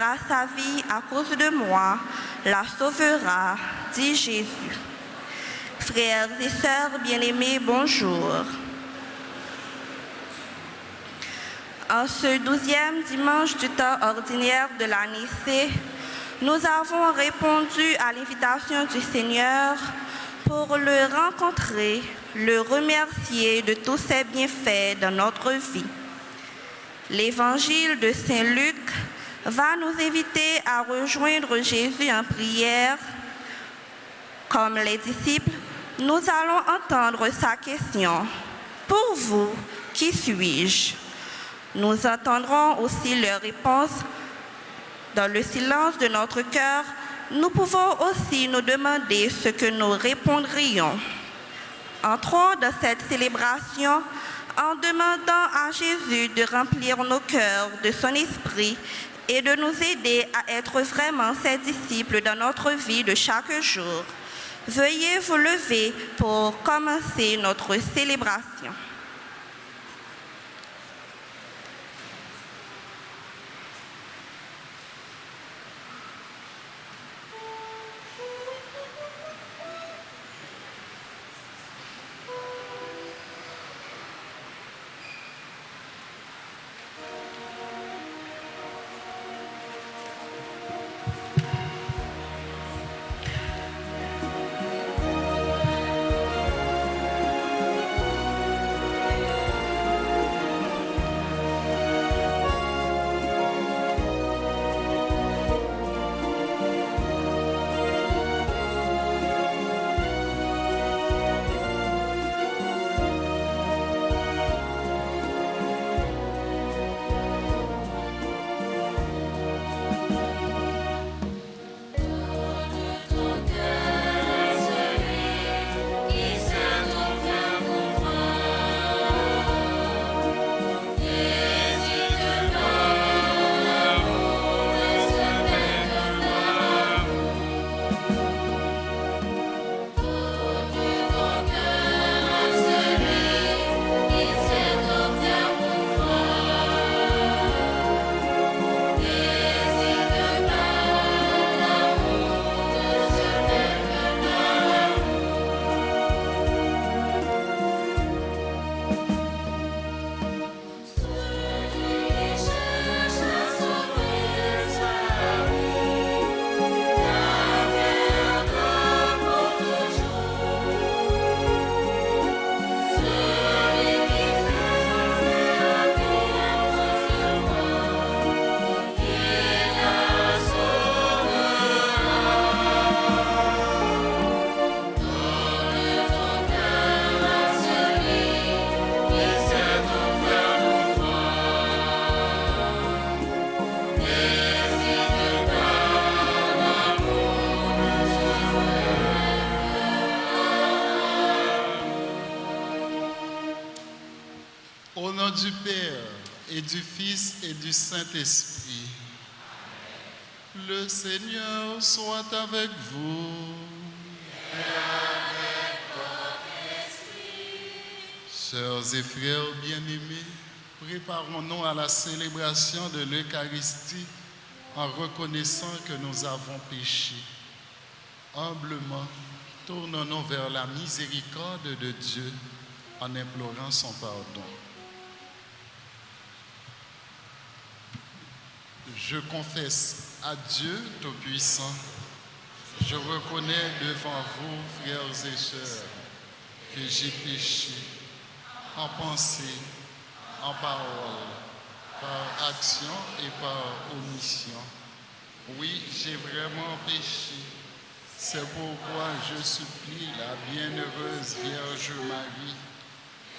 sa vie à cause de moi, la sauvera, dit Jésus. Frères et sœurs bien-aimés, bonjour. En ce 12e dimanche du temps ordinaire de l'année C, nous avons répondu à l'invitation du Seigneur pour le rencontrer, le remercier de tous ses bienfaits dans notre vie. L'évangile de Saint Luc va nous inviter à rejoindre Jésus en prière. Comme les disciples, nous allons entendre sa question. Pour vous, qui suis-je? Nous entendrons aussi leur réponse. Dans le silence de notre cœur, nous pouvons aussi nous demander ce que nous répondrions. Entrons dans cette célébration en demandant à Jésus de remplir nos cœurs de son esprit et de nous aider à être vraiment ses disciples dans notre vie de chaque jour. Veuillez vous lever pour commencer notre célébration. Au nom du Père et du Fils et du Saint-Esprit, le Seigneur soit avec vous. Et avec votre esprit. Sœurs et frères bien-aimés, préparons-nous à la célébration de l'Eucharistie en reconnaissant que nous avons péché. Humblement, tournons-nous vers la miséricorde de Dieu en implorant son pardon. Je confesse à Dieu Tout-Puissant, je reconnais devant vous, frères et sœurs, que j'ai péché en pensée, en parole, par action et par omission. Oui, j'ai vraiment péché. C'est pourquoi je supplie la bienheureuse Vierge Marie,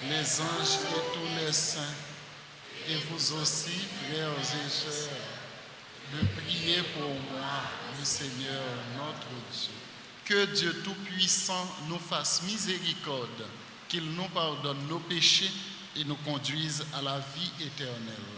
les anges et tous les saints, et vous aussi, frères et sœurs, de prier pour moi, le Seigneur notre Dieu. Que Dieu Tout-Puissant nous fasse miséricorde, qu'il nous pardonne nos péchés et nous conduise à la vie éternelle.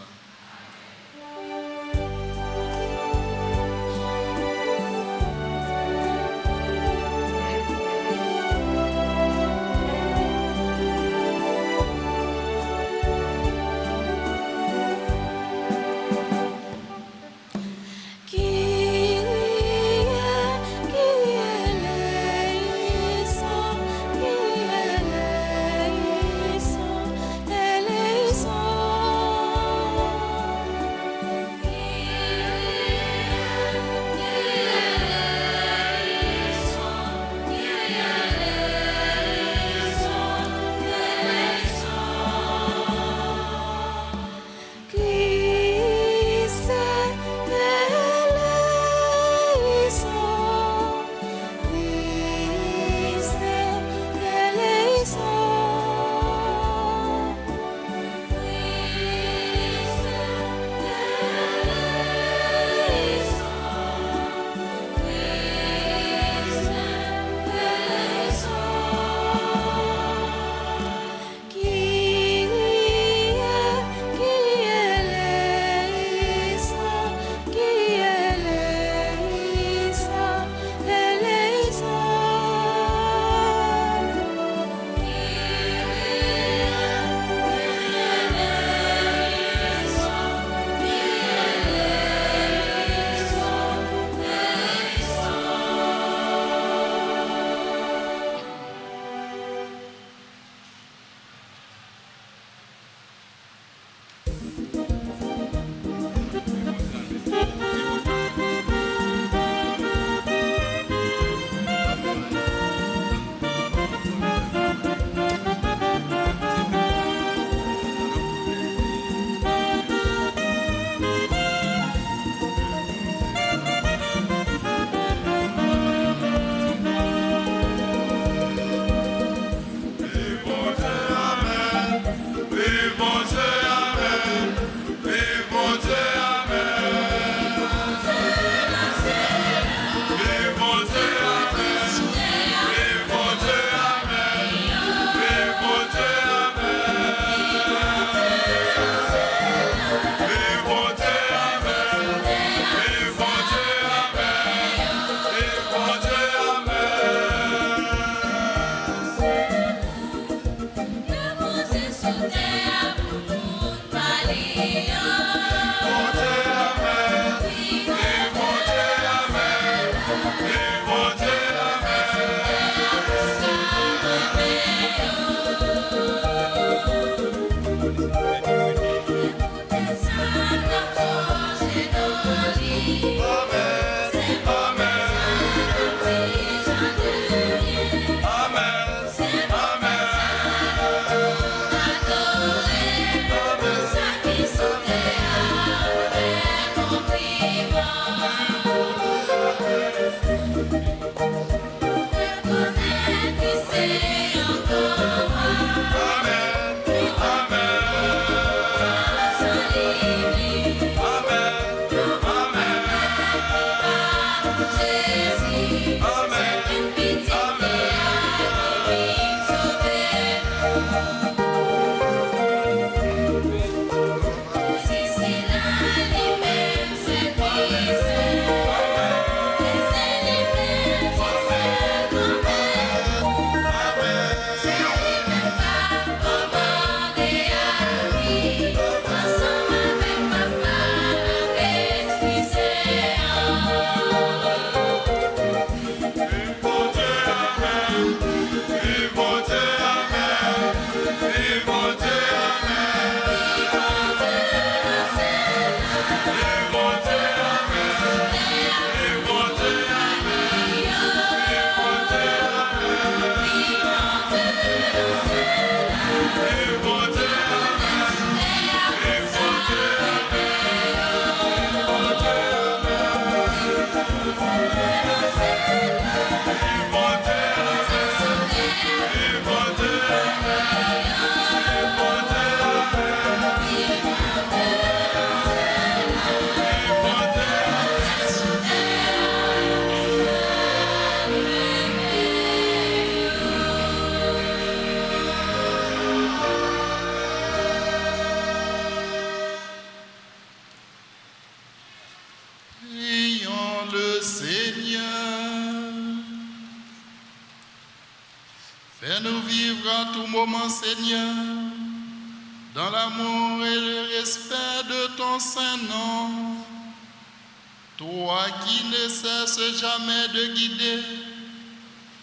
Prions le Seigneur. Fais-nous vivre à tout moment, Seigneur, dans l'amour et le respect de ton saint nom. Toi qui ne cesses jamais de guider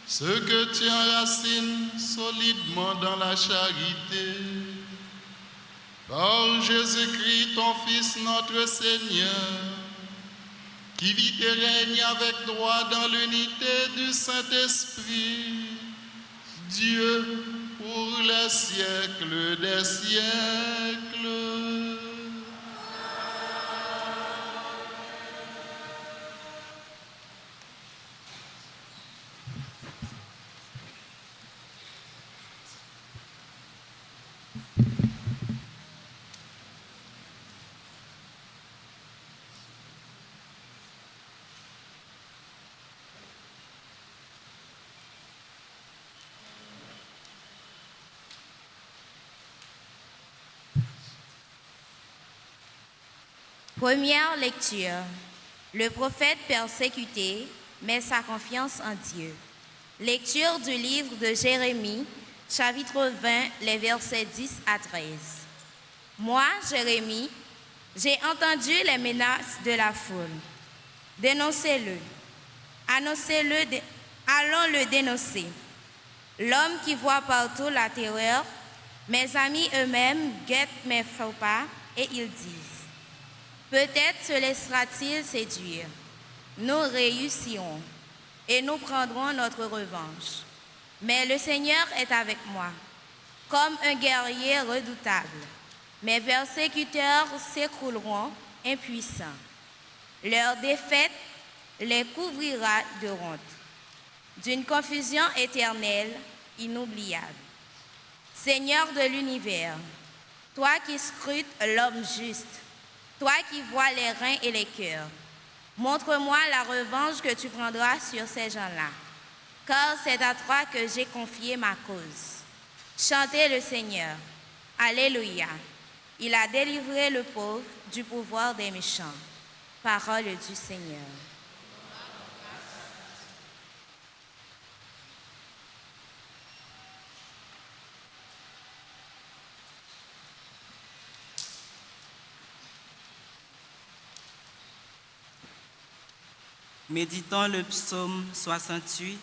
ceux que tu enracines solidement dans la charité. Par Jésus-Christ, ton Fils, notre Seigneur, qui vit et règne avec toi dans l'unité du Saint-Esprit, Dieu pour les siècles des siècles. Première lecture. Le prophète persécuté met sa confiance en Dieu. Lecture du livre de Jérémie, chapitre 20, les versets 10 à 13. Moi, Jérémie, j'ai entendu les menaces de la foule. Dénoncez-le. Annoncez-le, allons le dénoncer. L'homme qui voit partout la terreur, mes amis eux-mêmes guettent mes faux pas et ils disent: peut-être se laissera-t-il séduire. Nous réussirons et nous prendrons notre revanche. Mais le Seigneur est avec moi, comme un guerrier redoutable. Mes persécuteurs s'écrouleront impuissants. Leur défaite les couvrira de honte, d'une confusion éternelle, inoubliable. Seigneur de l'univers, toi qui scrutes l'homme juste, toi qui vois les reins et les cœurs, montre-moi la revanche que tu prendras sur ces gens-là, car c'est à toi que j'ai confié ma cause. Chantez le Seigneur. Alléluia. Il a délivré le pauvre du pouvoir des méchants. Parole du Seigneur. Méditons le psaume 68.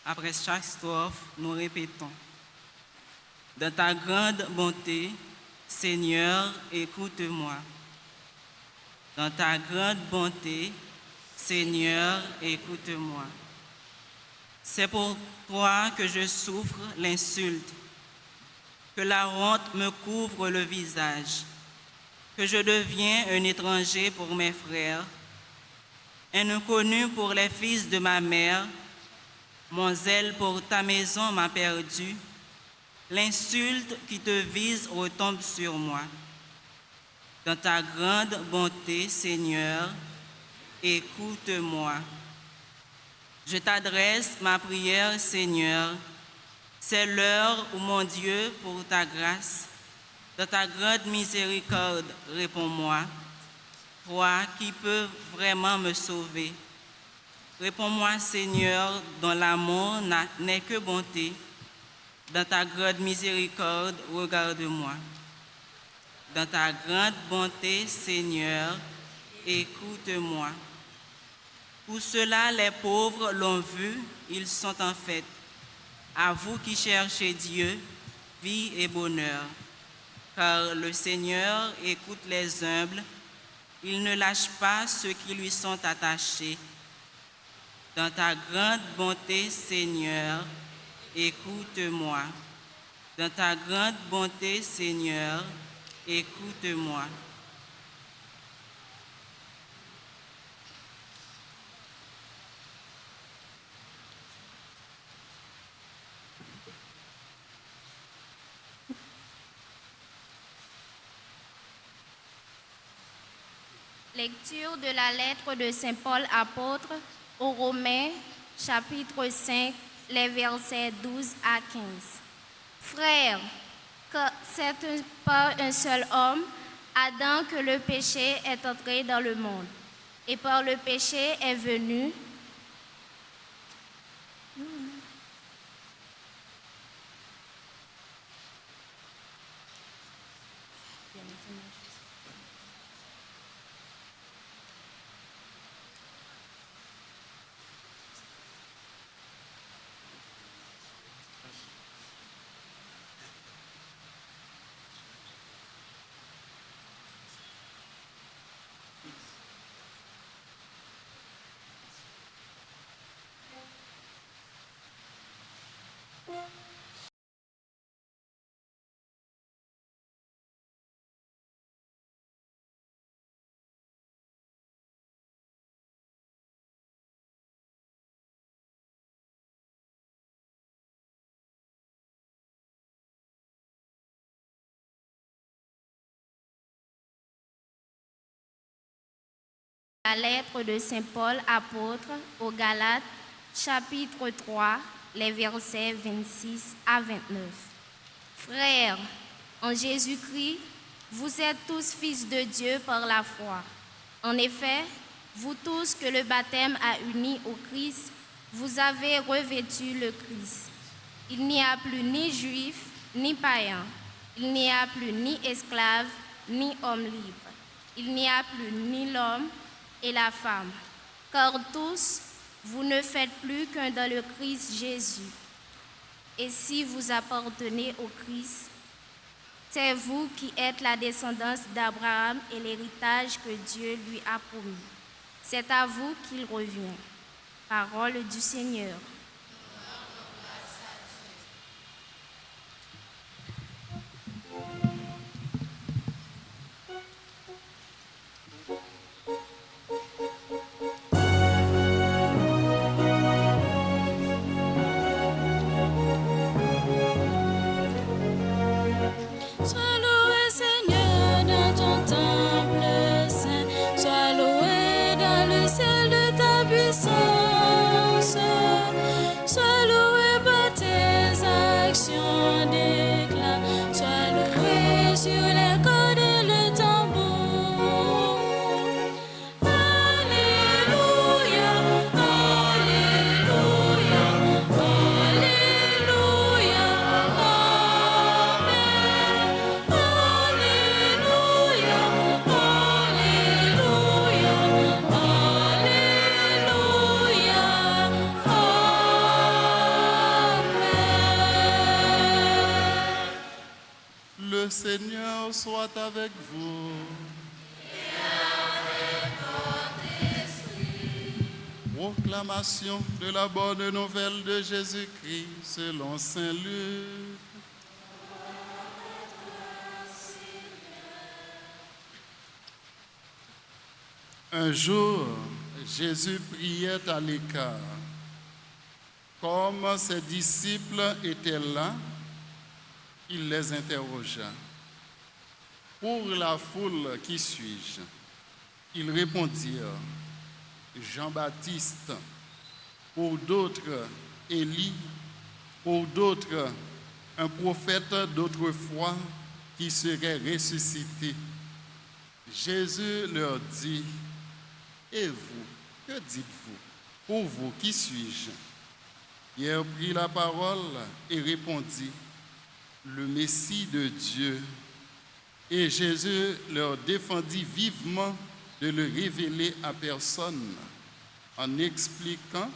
Après chaque strophe, nous répétons: dans ta grande bonté, Seigneur, écoute-moi. Dans ta grande bonté, Seigneur, écoute-moi. C'est pour toi que je souffre l'insulte, que la honte me couvre le visage. que je deviens un étranger pour mes frères, un inconnu pour les fils de ma mère. Mon zèle pour ta maison m'a perdu. L'insulte qui te vise retombe sur moi. Dans ta grande bonté, Seigneur, écoute-moi. Je t'adresse ma prière, Seigneur. C'est l'heure, ô mon Dieu, pour ta grâce. Dans ta grande miséricorde, réponds-moi. Toi qui peux vraiment me sauver. Réponds-moi, Seigneur, dont l'amour n'est que bonté. Dans ta grande miséricorde, regarde-moi. Dans ta grande bonté, Seigneur, écoute-moi. Pour cela, les pauvres l'ont vu, ils sont en fête. À vous qui cherchez Dieu, vie et bonheur. Car le Seigneur écoute les humbles, il ne lâche pas ceux qui lui sont attachés. Dans ta grande bonté, Seigneur, écoute-moi. Dans ta grande bonté, Seigneur, écoute-moi. Lecture de la lettre de Saint Paul apôtre aux Romains, chapitre 5, les versets 12 à 15. Frères, c'est par un seul homme, Adam, que le péché est entré dans le monde. Et par le péché est venu la lettre de Saint Paul apôtre aux Galates, chapitre 3, les versets 26 à 29. Frères, en Jésus-Christ, vous êtes tous fils de Dieu par la foi. En effet, vous tous que le baptême a unis au Christ, vous avez revêtu le Christ. Il n'y a plus ni juif, ni païen. Il n'y a plus ni esclave, ni homme libre. Il n'y a plus ni l'homme et la femme. Car tous, vous ne faites plus qu'un dans le Christ Jésus. Et si vous appartenez au Christ, c'est vous qui êtes la descendance d'Abraham et l'héritage que Dieu lui a promis. C'est à vous qu'il revient. Parole du Seigneur. Le Seigneur soit avec vous. Et avec votre esprit. Proclamation de la bonne nouvelle de Jésus-Christ selon saint Luc. Un jour, Jésus priait à l'écart. Comme ses disciples étaient là, il les interrogea. Pour la foule, qui suis-je? Ils répondirent, Jean-Baptiste, pour d'autres, Élie, pour d'autres, un prophète d'autrefois qui serait ressuscité. Jésus leur dit, et vous, que dites-vous? Pour vous, qui suis-je? Pierre prit la parole et répondit, le Messie de Dieu. Et Jésus leur défendit vivement de le révéler à personne, en expliquant,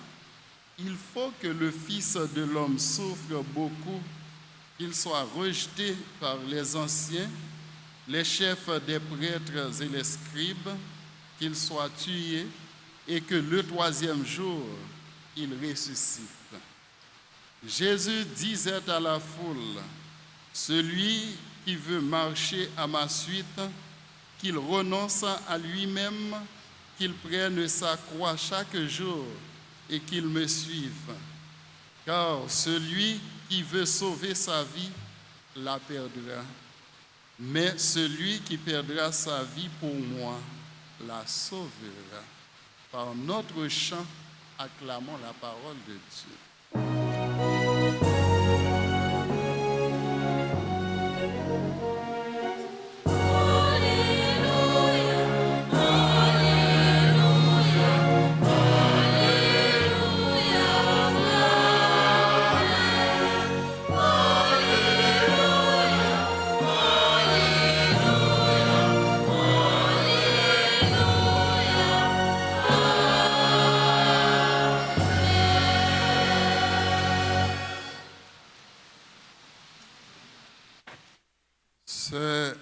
il faut que le Fils de l'homme souffre beaucoup, qu'il soit rejeté par les anciens, les chefs des prêtres et les scribes, qu'il soit tué et que le troisième jour, il ressuscite. Jésus disait à la foule, celui qui veut marcher à ma suite, qu'il renonce à lui-même, qu'il prenne sa croix chaque jour et qu'il me suive. Car celui qui veut sauver sa vie la perdra. Mais celui qui perdra sa vie pour moi la sauvera. Par notre chant, acclamons la parole de Dieu.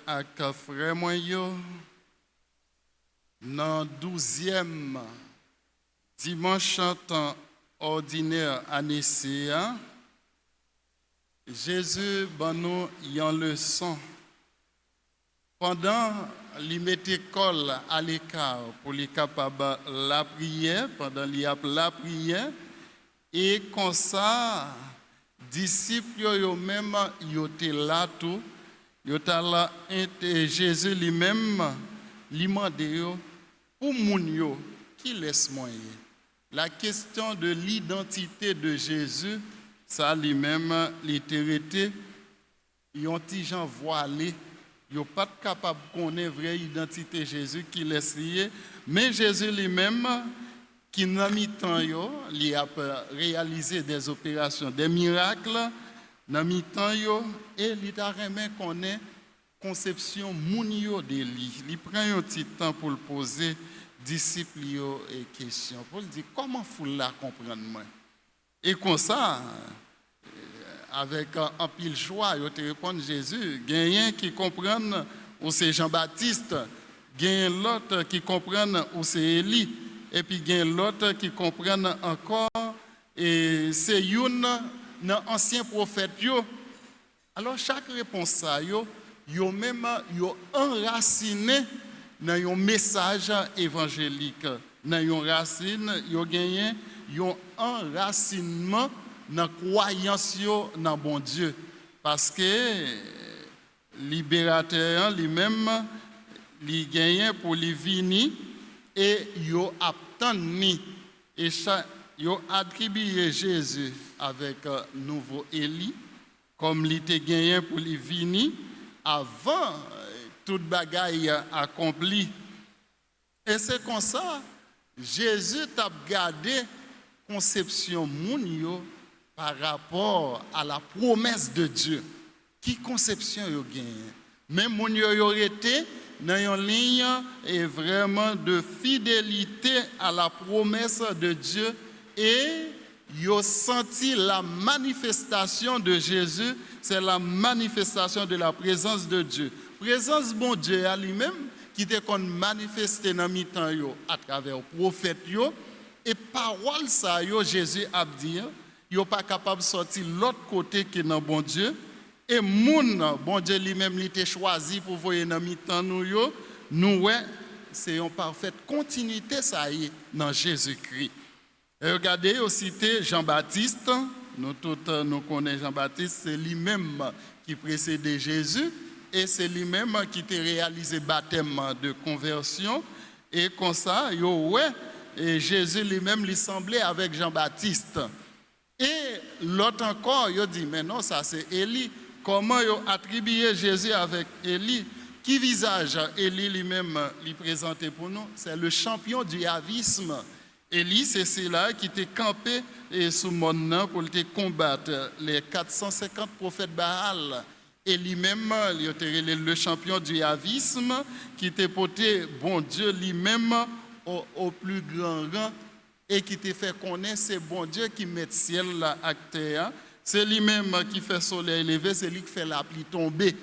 Ak frère moi yo dans 12e dimanche temps ordinaire année CA, Jésus ban nous une leçon pendant li mettait col à l'écart pour les capable la prière pendant la prière et comme ça disciples yo même yo étaient là tout. Jésus lui-même lui demandé pour moun yo qui laisse moyen. La question de l'identité de Jésus, ça lui-même l'était yon ti gens voilé, yo pas capable connaître vraie identité de Jésus qui laisse lié, mais Jésus lui-même qui n'a mis temps yo, il a réalisé des opérations, des miracles. Dans mi temps yo et li ta remen connaît conception moun yo de li. Li prend un petit temps pour le poser disciples yo et question pour dire comment foule la comprendre moi. Et comme ça avec un pile joie yo te répondre Jésus, gagnent qui comprennent ou c'est Jean-Baptiste, gagne l'autre qui comprennent ou c'est Élie et puis gagne l'autre qui comprennent encore et c'est une dans ancien prophète yo. Alors chaque réponse ça yo même yo enraciné dans un message évangélique, dans une racine yo gagné un enracinement dans croyance yo dans bon Dieu parce que libérateur lui-même li gagné pour li vini et yo attendni et yo attribué Jésus avec nouveau Élie, comme il était gagné pour les venir avant toute bagaille accomplie. Et c'est comme ça, Jésus t'a gardé conception moun yo par rapport à la promesse de Dieu. Qui conception yo gagné? Même moun yo été dans une ligne et vraiment de fidélité à la promesse de Dieu et yo senti la manifestation de Jésus, c'est la manifestation de la présence de Dieu. Présence bon Dieu à lui-même qui était qu'on manifesté dans mi-temps yo à travers prophète yo et parole ça yo Jésus a dit yo pas capable sortir l'autre côté que dans bon Dieu et moun bon Dieu lui-même il était choisi pour voyer dans mi-temps nous yo nous ouais c'est une parfaite continuité, ça y est, dans Jésus-Christ. Et regardez, on cité Jean-Baptiste, nous tous nous connaissons Jean-Baptiste, c'est lui-même qui précédait Jésus, et c'est lui-même qui a réalisé le baptême de conversion, et comme ça, et Jésus lui-même lui semblait avec Jean-Baptiste. Et l'autre encore, il dit, mais non, ça c'est Élie. Comment il a attribué Jésus avec Élie? Qui visage Élie lui-même lui présentait pour nous? C'est le champion du yavisme. Élie, c'est celui-là qui était campé sous mon nom pour combattre les 450 prophètes Baal. Et lui-même, il était le champion du yavisme qui était porté, bon Dieu, lui-même au plus grand rang et qui te fait connaître, c'est bon Dieu qui met le ciel à terre. C'est lui-même qui fait le soleil lever, c'est lui qui fait la pluie tomber.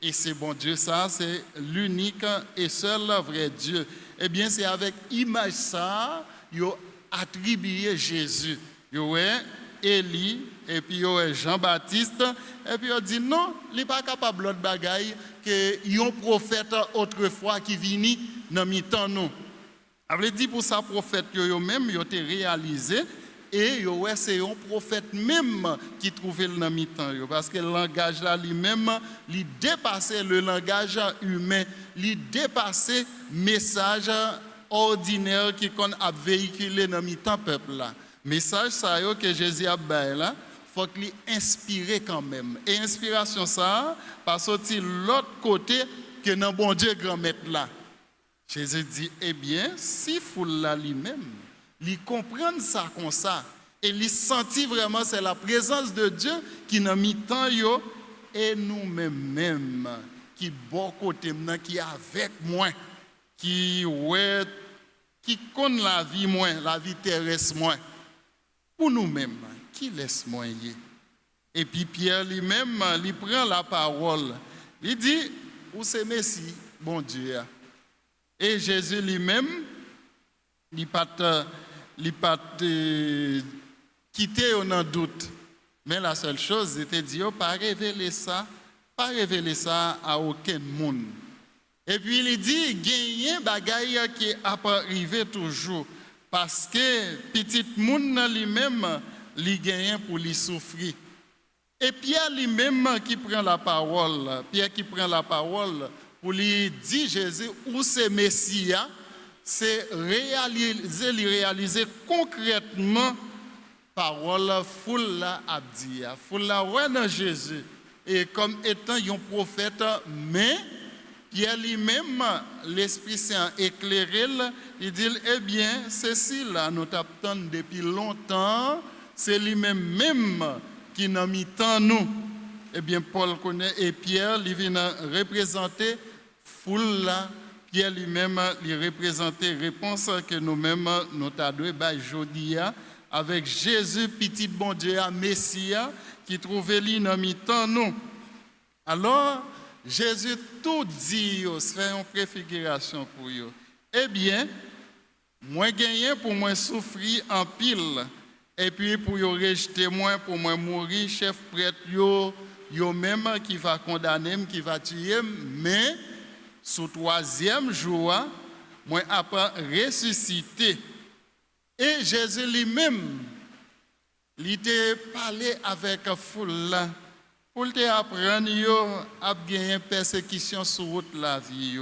Et c'est bon Dieu, ça, c'est l'unique et seul vrai Dieu. Eh bien, c'est avec image ça, il a attribué Jésus. Il y a Élie, et puis il y a Jean-Baptiste, et puis il a dit non, il n'est pas capable de bagaille que y a un prophète autrefois qui vini dans mi-temps nous. Avait dit pour ça prophète yo même yo été réalisé et c'est un prophète même qui trouvait le dans mi-temps parce que le langage là lui-même il dépassait le langage humain, il dépassait message ordinaire qui qu'on a véhiculé dans mi-temps peuple là. Message ça yo que Jésus a bail là, faut qu'il inspiré quand même. Et inspiration ça pas sorti l'autre côté que dans bon Dieu grand maître là. Jésus dit, eh bien, si foule là lui-même, il comprend ça comme ça, et il sentit vraiment c'est la présence de Dieu qui nous mis tant yo, et nous-mêmes, qui bon côté maintenant, qui avec moi, qui connaît la vie moins, la vie terrestre moins, pour nous-mêmes, qui laisse moins y. Et puis Pierre lui-même, il prend la parole, il dit, où c'est Messie, bon Dieu. Et Jésus lui-même, il n'a pas quitté en doute. Mais la seule chose, c'était de dire, pas révéler ça à aucun monde. Et puis il dit, il y a un bagaille qui a arrivé toujours. Parce que petit monde lui-même, il gagne pour lui souffrir. Et Pierre lui-même qui prend la parole, pour lui dire Jésus où c'est Messia, c'est réaliser concrètement parole foule la abdia, foule la ouais dans Jésus et comme étant un prophète, mais Pierre lui-même l'Esprit Saint éclairé, il dit eh bien ceci là nous t'attendons depuis longtemps, c'est lui-même qui n'a mis tant nous. Eh bien Paul connaît et Pierre il vient représenter foule là, Pierre lui-même lui représentait réponse que nous-mêmes nous t'adoué aujourd'hui avec Jésus petit bon Dieu Messia qui trouvait lui dans mi-temps nous. Alors Jésus tout dit fait une préfiguration pour eux. Eh bien moi gagner pour moi souffrir en pile et puis pour yo rejeter moi pour moi mourir chef prêtre yo même qui va condamner qui va tuer mais sous troisième jour, moi après ressuscité. Et Jésus lui-même, il a parlé avec la foule là, pour te apprendre à gagner persécution sur route la vie.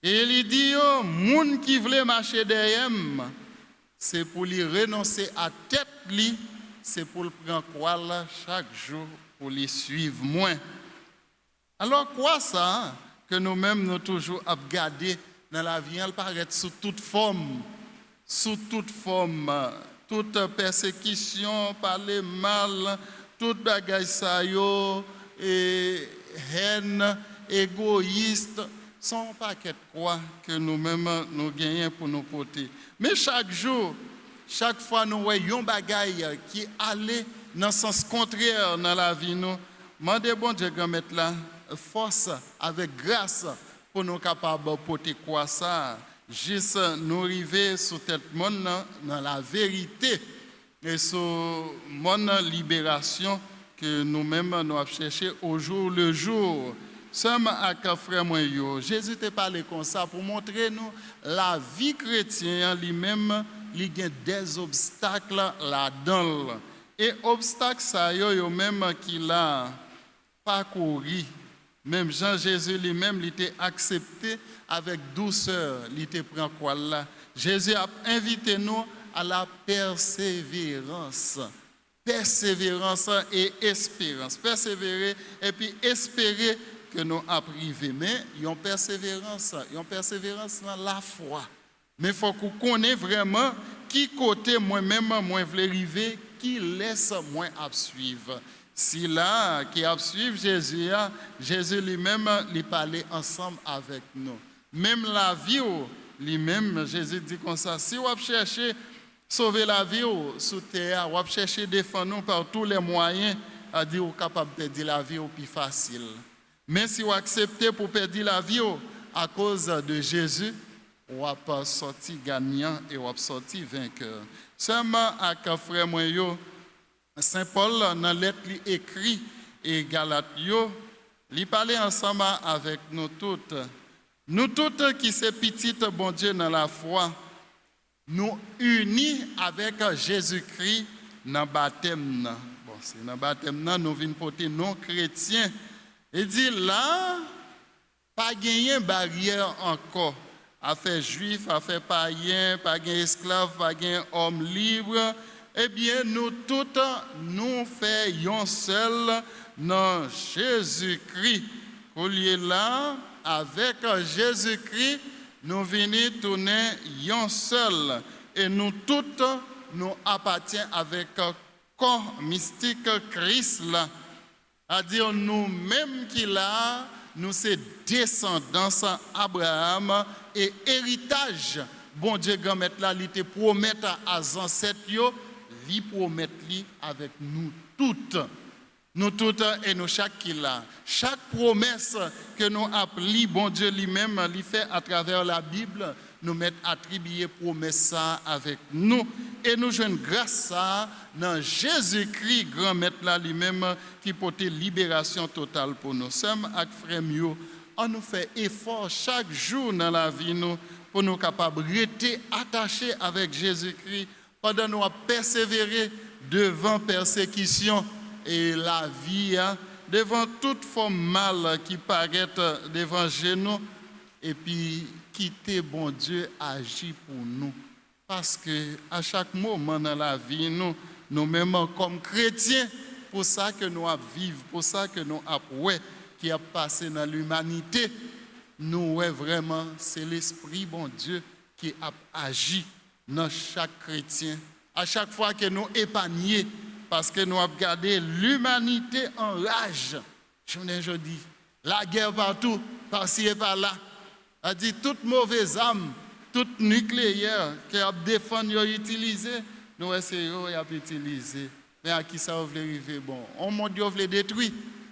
Et il dit, moun qui veut marcher derrière, c'est pour lui renoncer à tête li, c'est pour le prendre croix chaque jour pour lui suivre moi. Alors quoi ça? Que nous-mêmes nous toujours à garder dans la vie, elle paraît sous toute forme, toute persécution, parler mal, toute bagaille ça yo, et haine, égoïste, sont paquet de quoi que nous-mêmes nous gagnons pour nous porter. Mais chaque jour, chaque fois nous voyons bagaille qui allait dans le sens contraire dans la vie nous, demandez bon Dieu grand mettre là force avec grâce pour nous capables de porter quoi ça juste nous arriver sur cette monde dans la vérité et sur mon libération que nous-mêmes nous avons cherché au jour le jour Sommes avec frère moi yo. Jésus t'a parlé comme ça pour montrer nous la vie chrétienne lui-même, il y a des obstacles là-dedans. Et obstacles ça yo même qu'il a parcouru. Même Jean Jésus lui-même, il était accepté avec douceur, il était prend quoi là. Jésus a invité nous à la persévérance. Persévérance et espérance. Persévérer et puis espérer que nous arrivions. Mais il y a une persévérance dans la foi. Mais il faut qu'on connaisse vraiment qui côté moi-même, moi je veux arriver, qui laisse moi à suivre. Si là, qui a suivi Jésus, Jésus lui-même, il parlait ensemble avec nous. Même la vie, lui-même, Jésus dit comme ça, si vous cherchez sauver la vie sous terre, vous cherchez défendre nous par tous les moyens, à dire vous capable de perdre la vie au plus facile. Mais si vous acceptez pour perdre la vie à cause de Jésus, vous avez sorti gagnant et vous avez sorti vainqueur. Seulement avec frère moi Saint Paul, dans la lettre écrit et Galates, il parlait ensemble avec nous toutes. Nous toutes qui sommes petites, bon Dieu, dans la foi, nous unis avec Jésus-Christ dans le baptême. Bon, c'est dans le baptême, nous venons porter non chrétiens. Il dit là, pas gagner barrière encore. Affaire juif, affaire païen, pas gagner esclave, pas gagner homme libre. Eh bien, nous toutes, nous faisons seul dans Jésus-Christ. Collier là, avec Jésus-Christ, nous venons tourner un seul. Et nous toutes, nous appartenons avec le corps mystique Christ là. C'est-à-dire nous-mêmes qui là, nous sommes descendants d'Abraham et héritage. Bon Dieu, grand-mère là, il te promet à ancêtres, il promet avec nous toutes. Nous toutes et nous chaque qui là. Chaque promesse que nous appelons, bon Dieu lui-même, il fait à travers la Bible, nous met attribuer promesse ça avec nous. Et nous jouons grâce à dans Jésus-Christ, grand maître là lui-même, qui porte libération totale pour nous. Sommes avec frère Mio, on nous fait effort chaque jour dans la vie nous, pour nous capables de rester attachés avec Jésus-Christ, pendant nous persévérer devant persécution et la vie, devant toute forme mal qui paraît devant nous, et puis quitter bon Dieu agir pour nous. Parce que à chaque moment dans la vie, nous-mêmes comme chrétiens, pour ça que nous vivons, pour ça que nous avons qui a passé dans l'humanité, nous vraiment, c'est l'Esprit bon Dieu qui a agi dans chaque chrétien. À chaque fois que nous épargnons, parce que nous avons gardé l'humanité en rage. Je dis, la guerre partout, par-ci et par-là. A dit toute mauvaise âme, toute nucléaire qui a défendu et utilisé, nous essayons de utiliser. Mais à qui ça veut arriver? Bon, on monde veut détruire,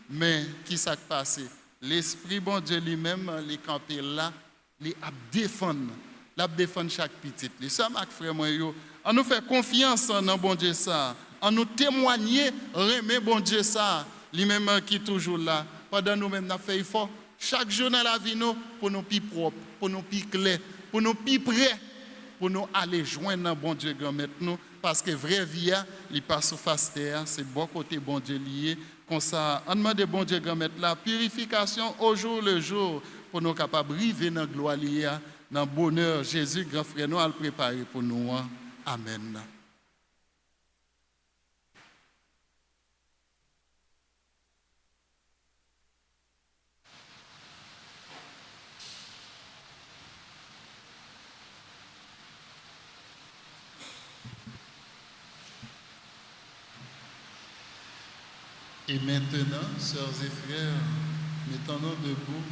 mais qui s'est passé? L'Esprit bon Dieu lui-même, les campé là, les a défendre. La défendre chaque petite. Les sommes avec frère moi yo, on nous fait confiance dans bon Dieu ça. On nous témoigner, remet bon Dieu ça, lui-même qui est toujours là. Pendant nous-mêmes, nous fait effort. Chaque jour dans la vie, nous, pour nous plus propres, pour nous plus clairs, pour nous plus prêts, pour nous aller joindre dans bon Dieu grand maître nous. Parce que vraie vie, il passe sur face terre, c'est bon côté bon Dieu lié. Comme ça, on demande bon Dieu grand maître la purification au jour le jour, pour nous capables de vivre dans la gloire liée, dans le bonheur. Jésus, grand frère, nous a préparé pour nous. Amen. Et maintenant, sœurs et frères, mettons-nous debout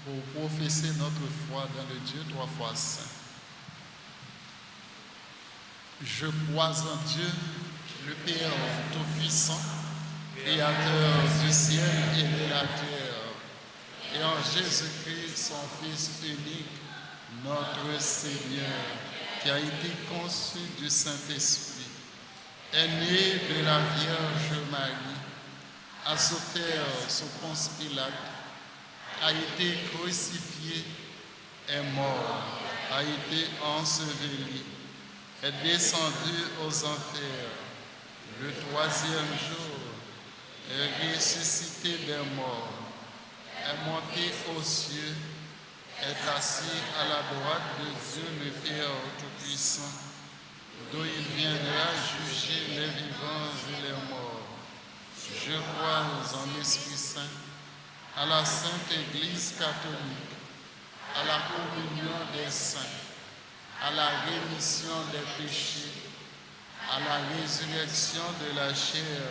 pour professer notre foi dans le Dieu trois fois saint. Je crois en Dieu, le Père Tout-Puissant, Créateur du ciel et de la terre, et en Jésus-Christ, son Fils unique, notre Seigneur, qui a été conçu du Saint-Esprit, est né de la Vierge Marie, a souffert sous Ponce Pilate, a été crucifié, est mort, a été enseveli, est descendu aux enfers. Le troisième jour, est ressuscité des morts, est monté aux cieux, est assis à la droite de Dieu le Père Tout-Puissant, d'où il viendra juger les vivants et les morts. Je crois en l'Esprit Saint, à la Sainte Église catholique, à la communion des saints, à la rémission des péchés, à la résurrection de la chair,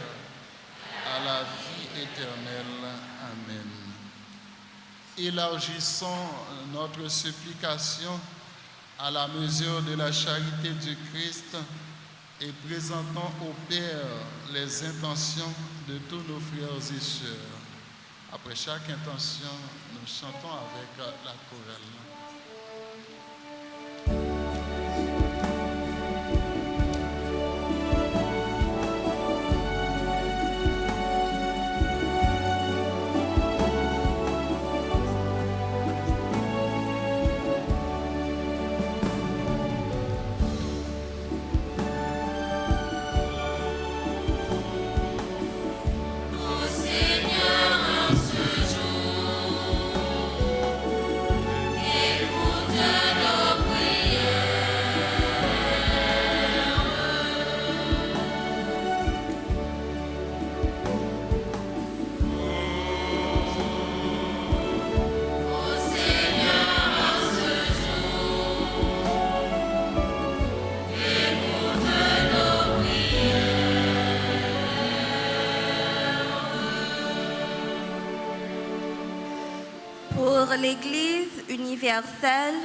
à la vie éternelle. Amen. Élargissons notre supplication à la mesure de la charité du Christ et présentons au Père les intentions de tous nos frères et sœurs. Après chaque intention, nous chantons avec la chorale. Pour l'Église universelle,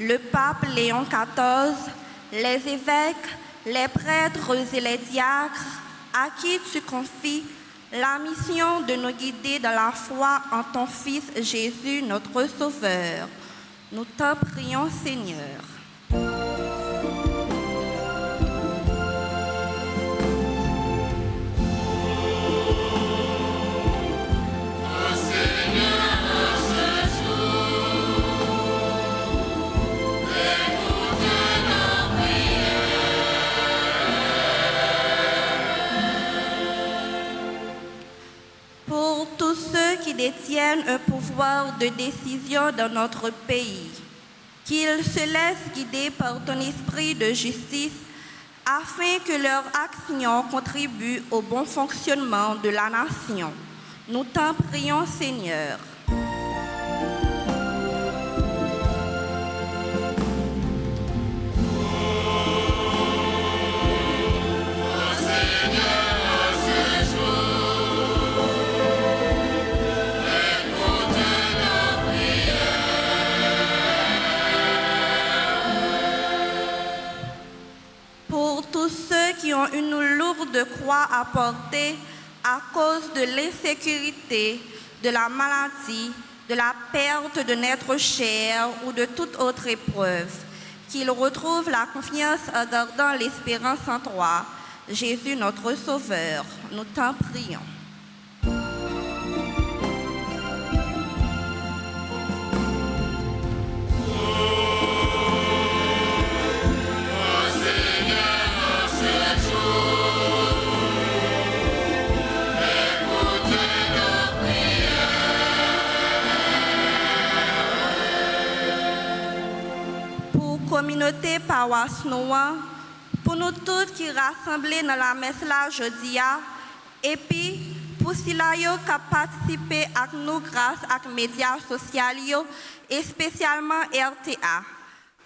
le pape Léon XIV, les évêques, les prêtres et les diacres, à qui tu confies la mission de nous guider dans la foi en ton Fils Jésus, notre Sauveur. Nous t'en prions, Seigneur. Pour tous ceux qui détiennent un pouvoir de décision dans notre pays, qu'ils se laissent guider par ton esprit de justice afin que leur action contribue au bon fonctionnement de la nation. Nous t'en prions, Seigneur. Qui ont une lourde croix à porter à cause de l'insécurité, de la maladie, de la perte de notre chair ou de toute autre épreuve, qu'ils retrouvent la confiance en gardant l'espérance en toi, Jésus notre Sauveur. Nous t'en prions. Communauté paroisse Noa, pour nous tous qui rassemblés dans la messe là jeudi, et puis pour ceux qui participé avec nous grâce aux médias sociaux et spécialement RTA.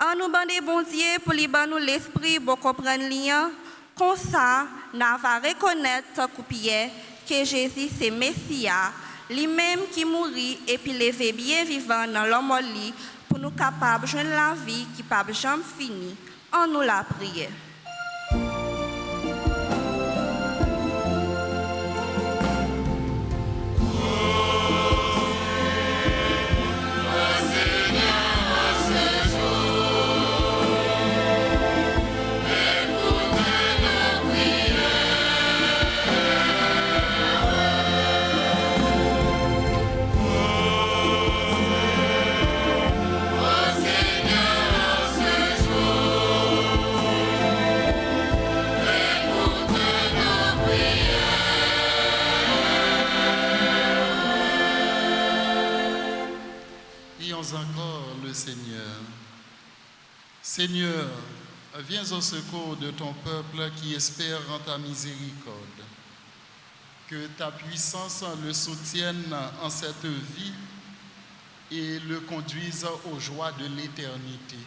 En nous bandé bon Dieu pour nous l'esprit pour comprendre lien, comme ça, nous va reconnaître que Jésus c'est Messia, lui-même qui mourit et puis levé bien vivant dans l'homme lit pour nous capables de joindre la vie qui ne peut jamais finir. En nous la prière. Viens au secours de ton peuple qui espère en ta miséricorde. Que ta puissance le soutienne en cette vie et le conduise aux joies de l'éternité.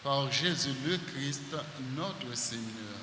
Par Jésus le Christ, notre Seigneur.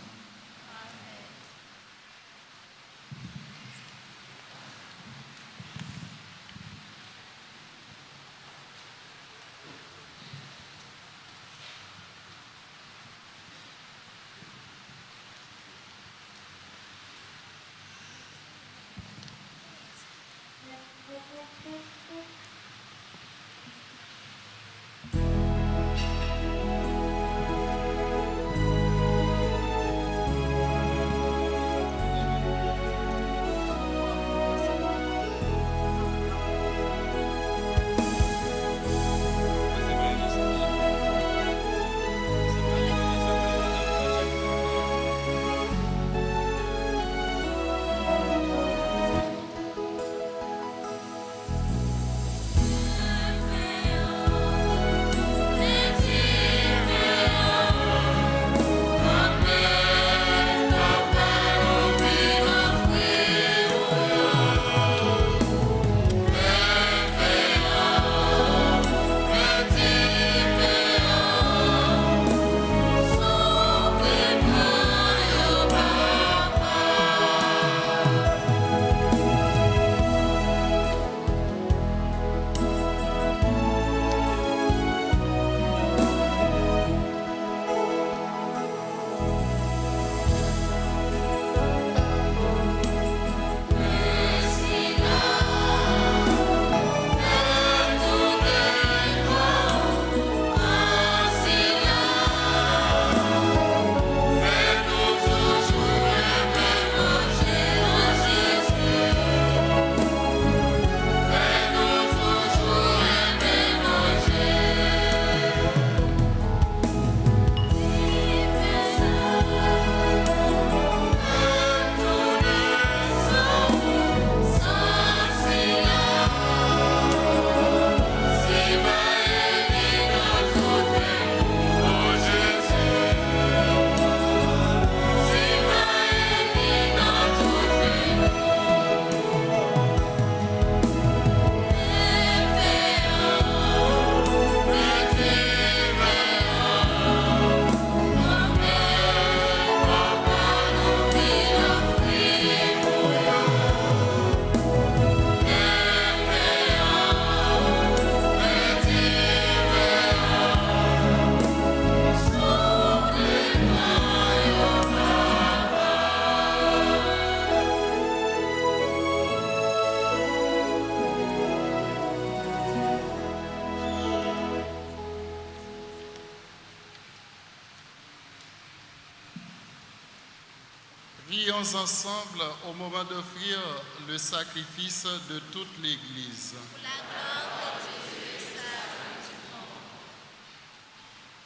Prions ensemble au moment d'offrir le sacrifice de toute l'Église.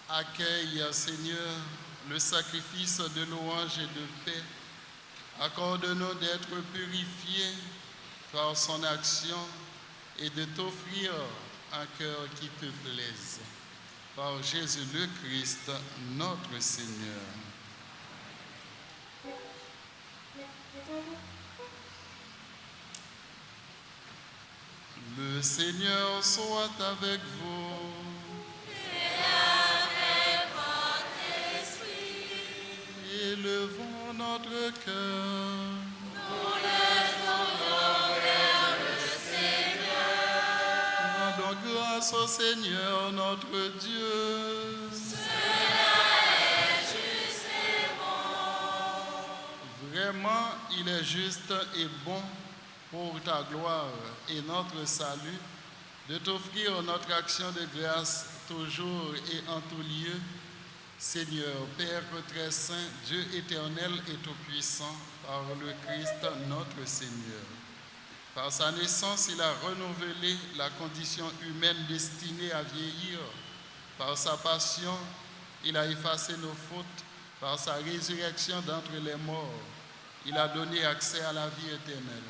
Accueille, Seigneur, le sacrifice de louange et de paix. Accorde-nous d'être purifiés par son action et de t'offrir un cœur qui te plaise. Par Jésus le Christ, notre Seigneur. Le Seigneur soit avec vous. Et avec votre esprit. Élevons notre cœur. Nous le tournons vers le Seigneur. Rendons grâce au Seigneur notre Dieu. Cela est juste et bon. Vraiment, il est juste et bon pour ta gloire et notre salut, de t'offrir notre action de grâce toujours et en tout lieu. Seigneur, Père très saint, Dieu éternel et tout-puissant, par le Christ notre Seigneur. Par sa naissance, il a renouvelé la condition humaine destinée à vieillir. Par sa passion, il a effacé nos fautes. Par sa résurrection d'entre les morts, il a donné accès à la vie éternelle.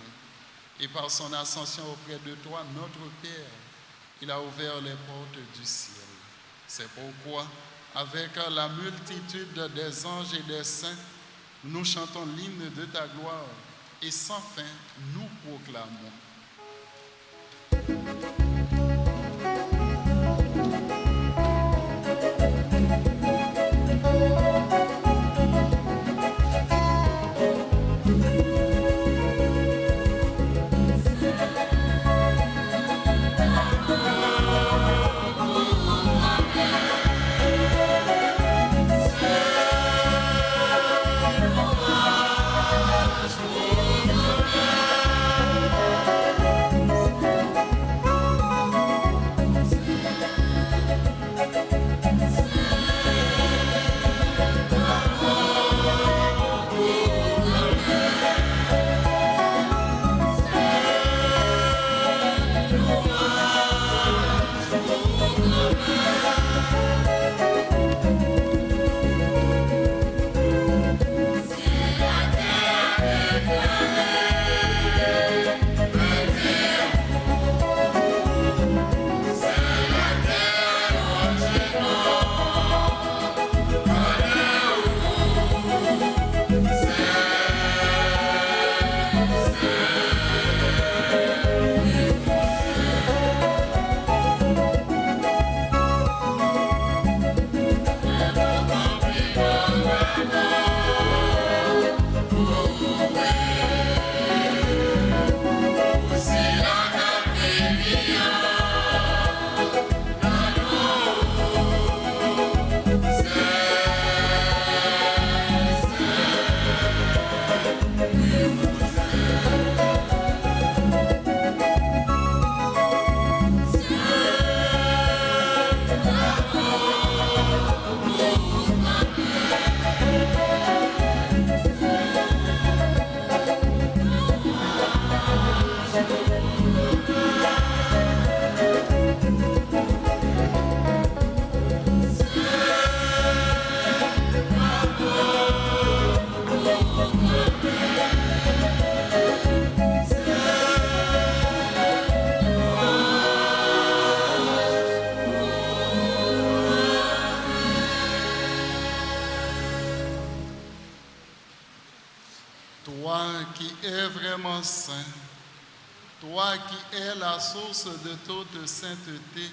Et par son ascension auprès de toi, notre Père, il a ouvert les portes du ciel. C'est pourquoi, avec la multitude des anges et des saints, nous chantons l'hymne de ta gloire et sans fin nous proclamons. Toi qui es vraiment saint, toi qui es la source de toute sainteté,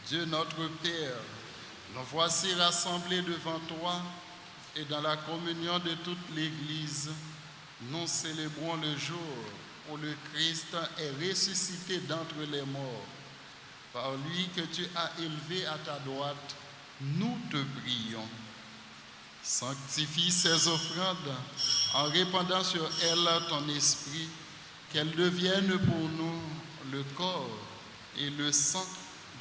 Dieu notre Père, nous voici rassemblés devant toi et dans la communion de toute l'Église, nous célébrons le jour où le Christ est ressuscité d'entre les morts. Par lui que tu as élevé à ta droite, nous te prions. Sanctifie ces offrandes en répandant sur elles ton esprit, qu'elles deviennent pour nous le corps et le sang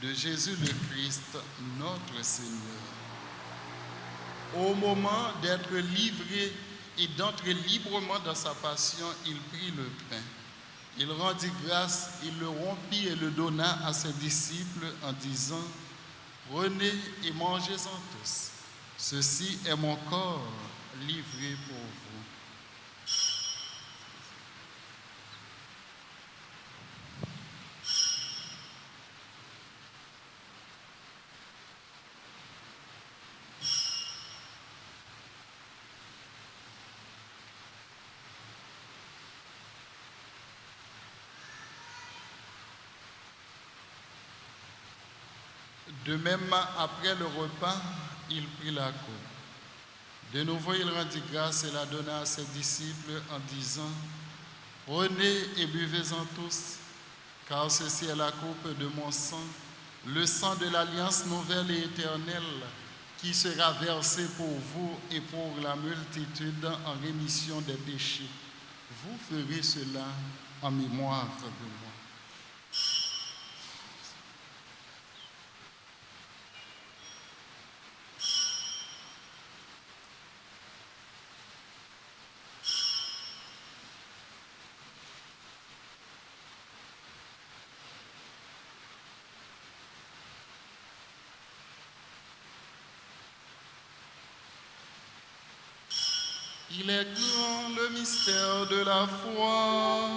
de Jésus le Christ, notre Seigneur. Au moment d'être livré et d'entrer librement dans sa passion, il prit le pain. Il rendit grâce, il le rompit et le donna à ses disciples en disant, « Prenez et mangez-en tous. Ceci est mon corps livré pour vous. » De même, après le repas, il prit la coupe. De nouveau, il rendit grâce et la donna à ses disciples en disant, « Prenez et buvez-en tous, car ceci est la coupe de mon sang, le sang de l'alliance nouvelle et éternelle, qui sera versé pour vous et pour la multitude en rémission des péchés. Vous ferez cela en mémoire de moi. » Il est grand le mystère de la foi.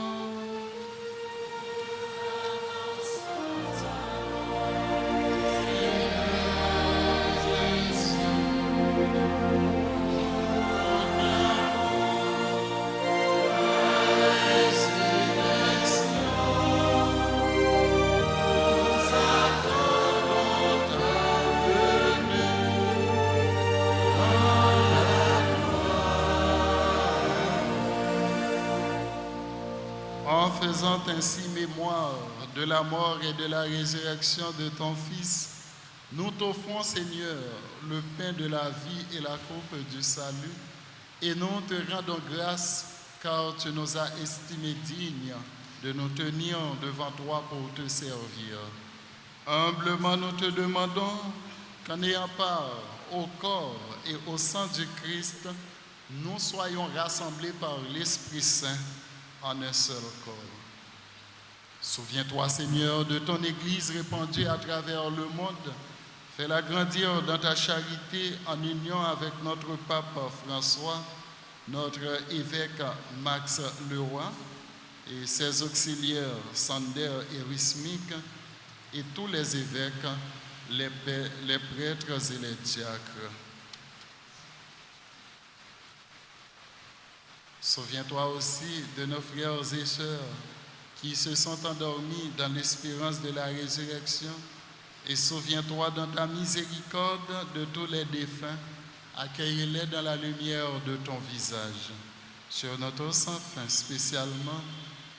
faisant ainsi mémoire de la mort et de la résurrection de ton Fils, nous t'offrons, Seigneur, le pain de la vie et la coupe du salut, et nous te rendons grâce car tu nous as estimés dignes de nous tenir devant toi pour te servir. Humblement, nous te demandons qu'en ayant part au corps et au sang du Christ, nous soyons rassemblés par l'Esprit Saint en un seul corps. Souviens-toi, Seigneur, de ton Église répandue à travers le monde. Fais-la grandir dans ta charité en union avec notre pape François, notre évêque Max Leroy et ses auxiliaires Sander et Rismic, et tous les évêques, les prêtres et les diacres. Souviens-toi aussi de nos frères et sœurs qui se sont endormis dans l'espérance de la résurrection, et souviens-toi dans ta miséricorde de tous les défunts, accueille-les dans la lumière de ton visage. Sur notre sans fin, spécialement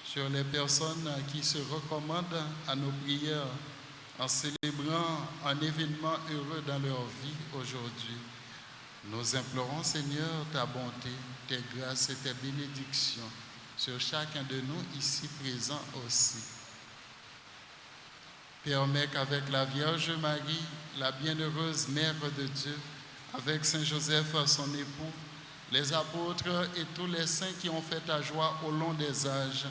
sur les personnes qui se recommandent à nos prières en célébrant un événement heureux dans leur vie aujourd'hui. Nous implorons, Seigneur, ta bonté, tes grâces et tes bénédictions sur chacun de nous ici présents aussi. Permets qu'avec la Vierge Marie, la bienheureuse Mère de Dieu, avec Saint Joseph, son époux, les apôtres et tous les saints qui ont fait ta joie au long des âges,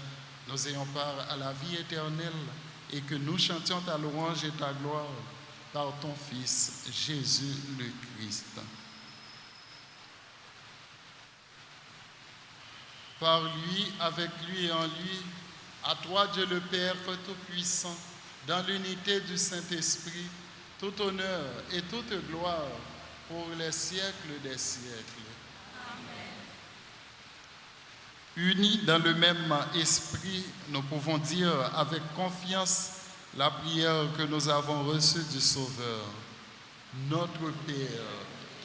nous ayons part à la vie éternelle et que nous chantions ta louange et ta gloire par ton Fils, Jésus le Christ. Par lui, avec lui et en lui, à toi Dieu le Père Tout-Puissant, dans l'unité du Saint-Esprit, tout honneur et toute gloire pour les siècles des siècles. Unis dans le même esprit, nous pouvons dire avec confiance la prière que nous avons reçue du Sauveur. Notre Père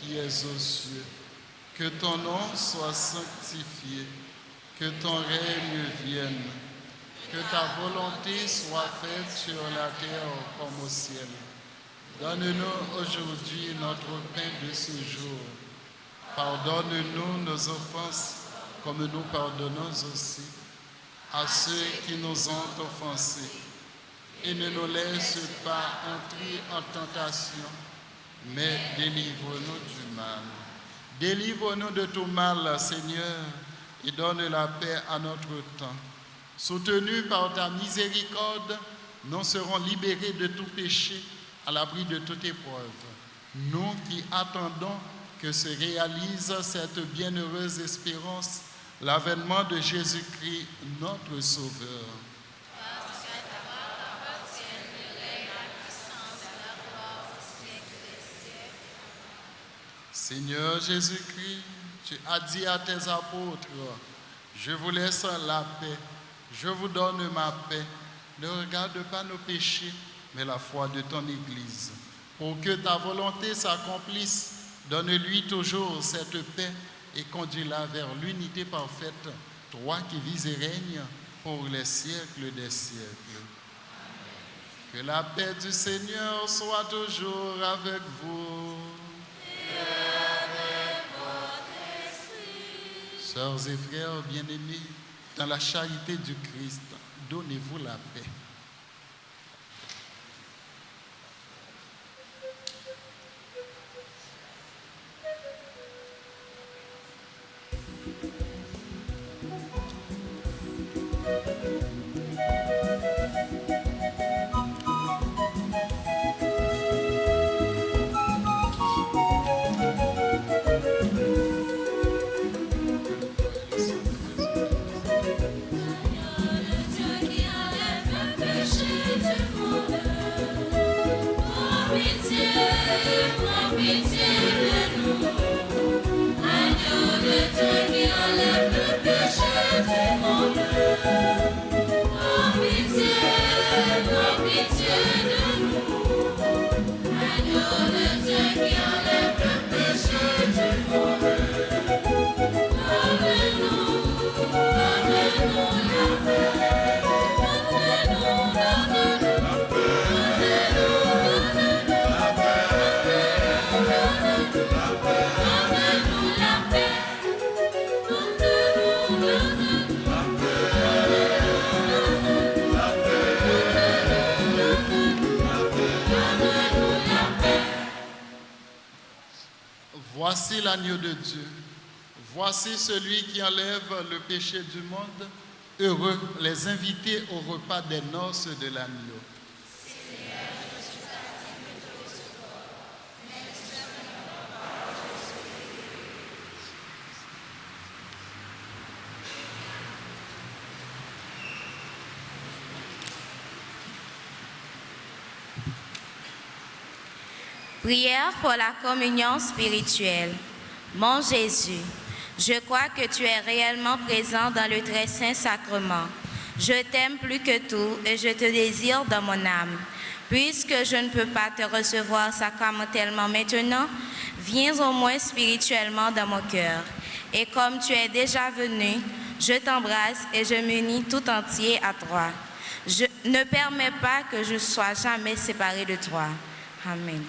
qui es aux cieux, que ton nom soit sanctifié, que ton règne vienne, que ta volonté soit faite sur la terre comme au ciel. Donne-nous aujourd'hui notre pain de ce jour. Pardonne-nous nos offenses, comme nous pardonnons aussi à ceux qui nous ont offensés. Et ne nous laisse pas entrer en tentation, mais délivre-nous du mal. Délivre-nous de tout mal, Seigneur, et donne la paix à notre temps. Soutenus par ta miséricorde, nous serons libérés de tout péché, à l'abri de toute épreuve. Nous qui attendons que se réalise cette bienheureuse espérance, l'avènement de Jésus-Christ, notre Sauveur. Parce qu'à toi appartient le règne, la puissance et la gloire au siècle des siècles. Seigneur Jésus-Christ, tu as dit à tes apôtres, je vous laisse la paix, je vous donne ma paix. Ne regarde pas nos péchés, mais la foi de ton Église. Pour que ta volonté s'accomplisse, donne-lui toujours cette paix et conduis-la vers l'unité parfaite, toi qui vis et règnes pour les siècles des siècles. Que la paix du Seigneur soit toujours avec vous. Sœurs et frères bien-aimés, dans la charité du Christ, donnez-vous la paix. Agneau de Dieu qui enlève le péché du monde. Voici l'agneau de Dieu. Voici celui qui enlève le péché du monde. Heureux les invités au repas des noces de l'agneau. Prière pour la communion spirituelle. Mon Jésus, je crois que tu es réellement présent dans le très saint sacrement. Je t'aime plus que tout et je te désire dans mon âme. Puisque je ne peux pas te recevoir sacramentellement maintenant, viens au moins spirituellement dans mon cœur. Et comme tu es déjà venu, je t'embrasse et je m'unis tout entier à toi. Je ne permets pas que je sois jamais séparé de toi. Amen.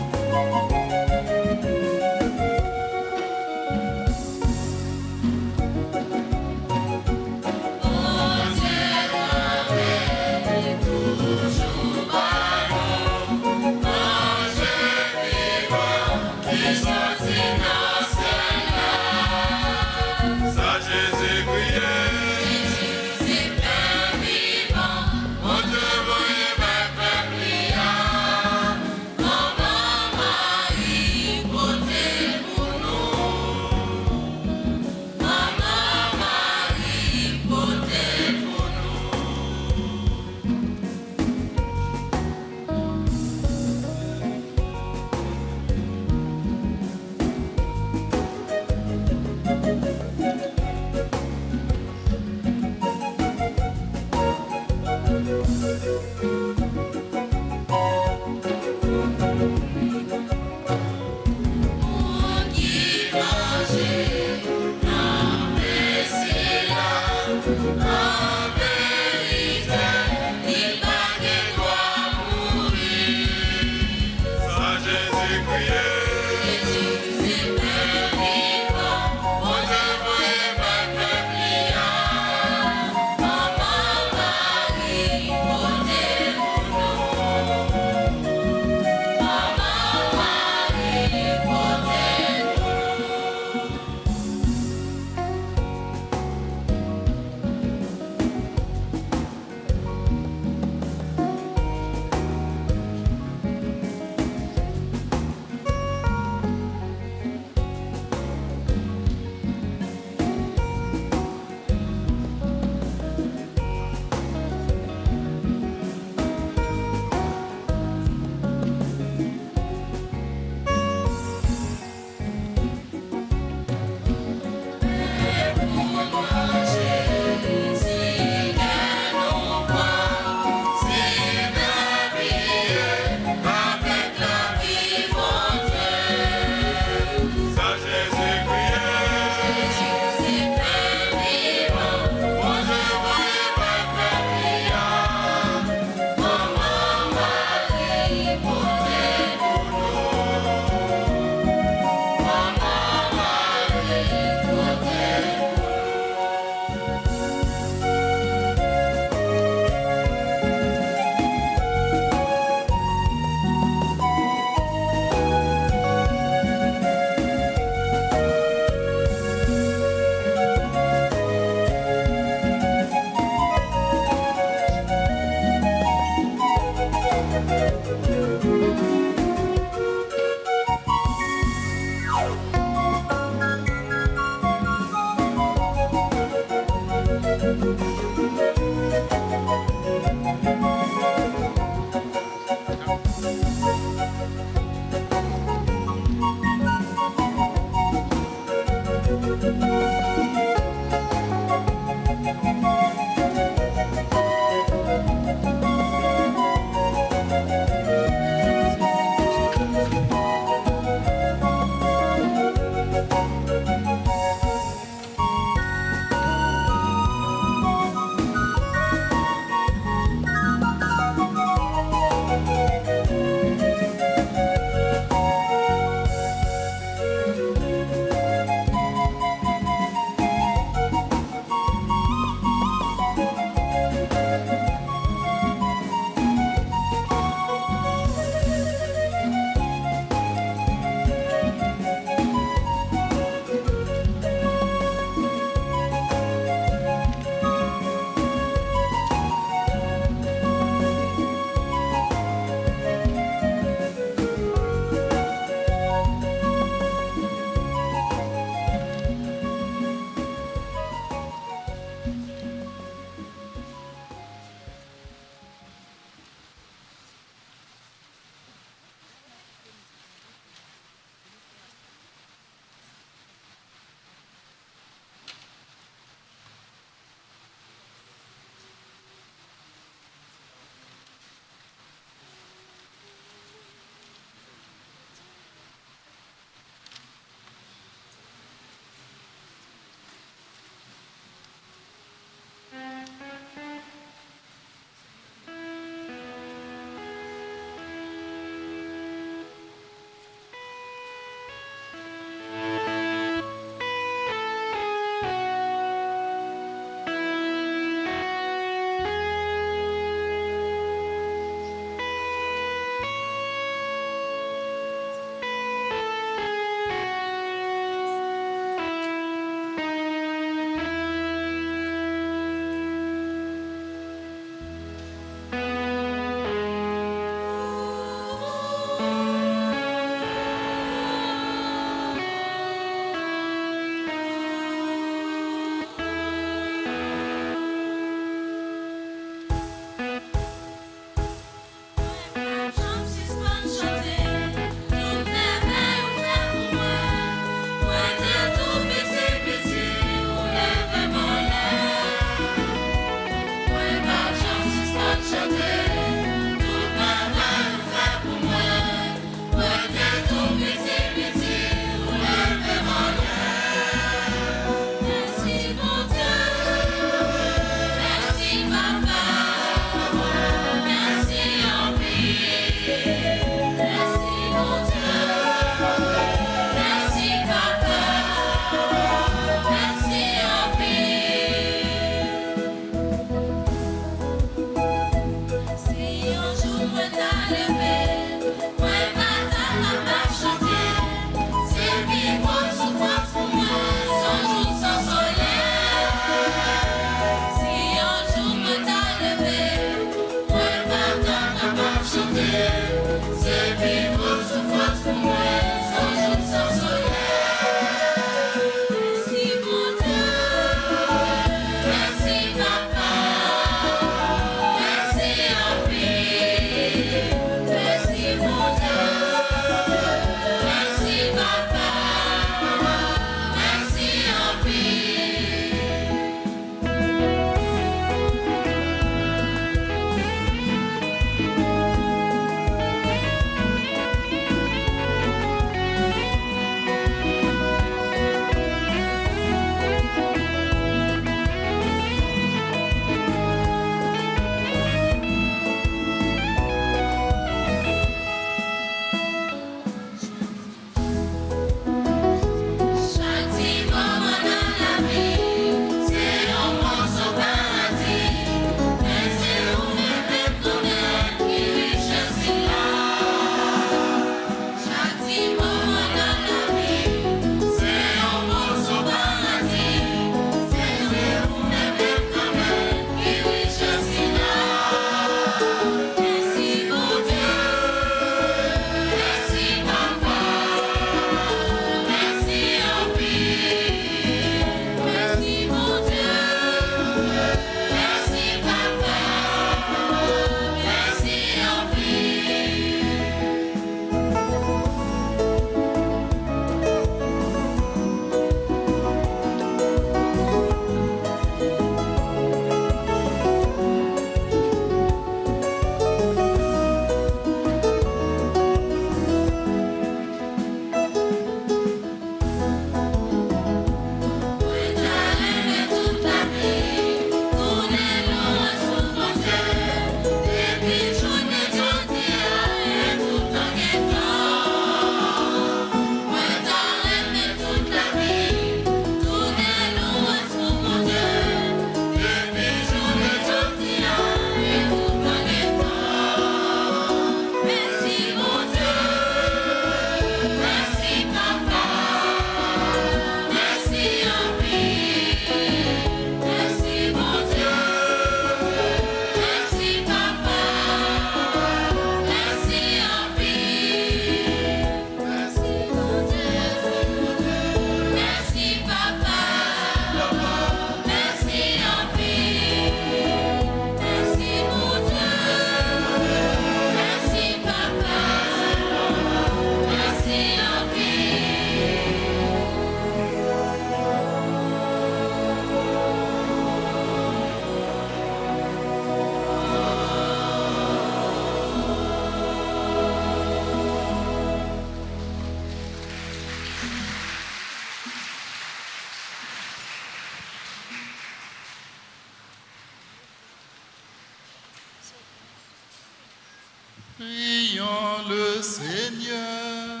Seigneur.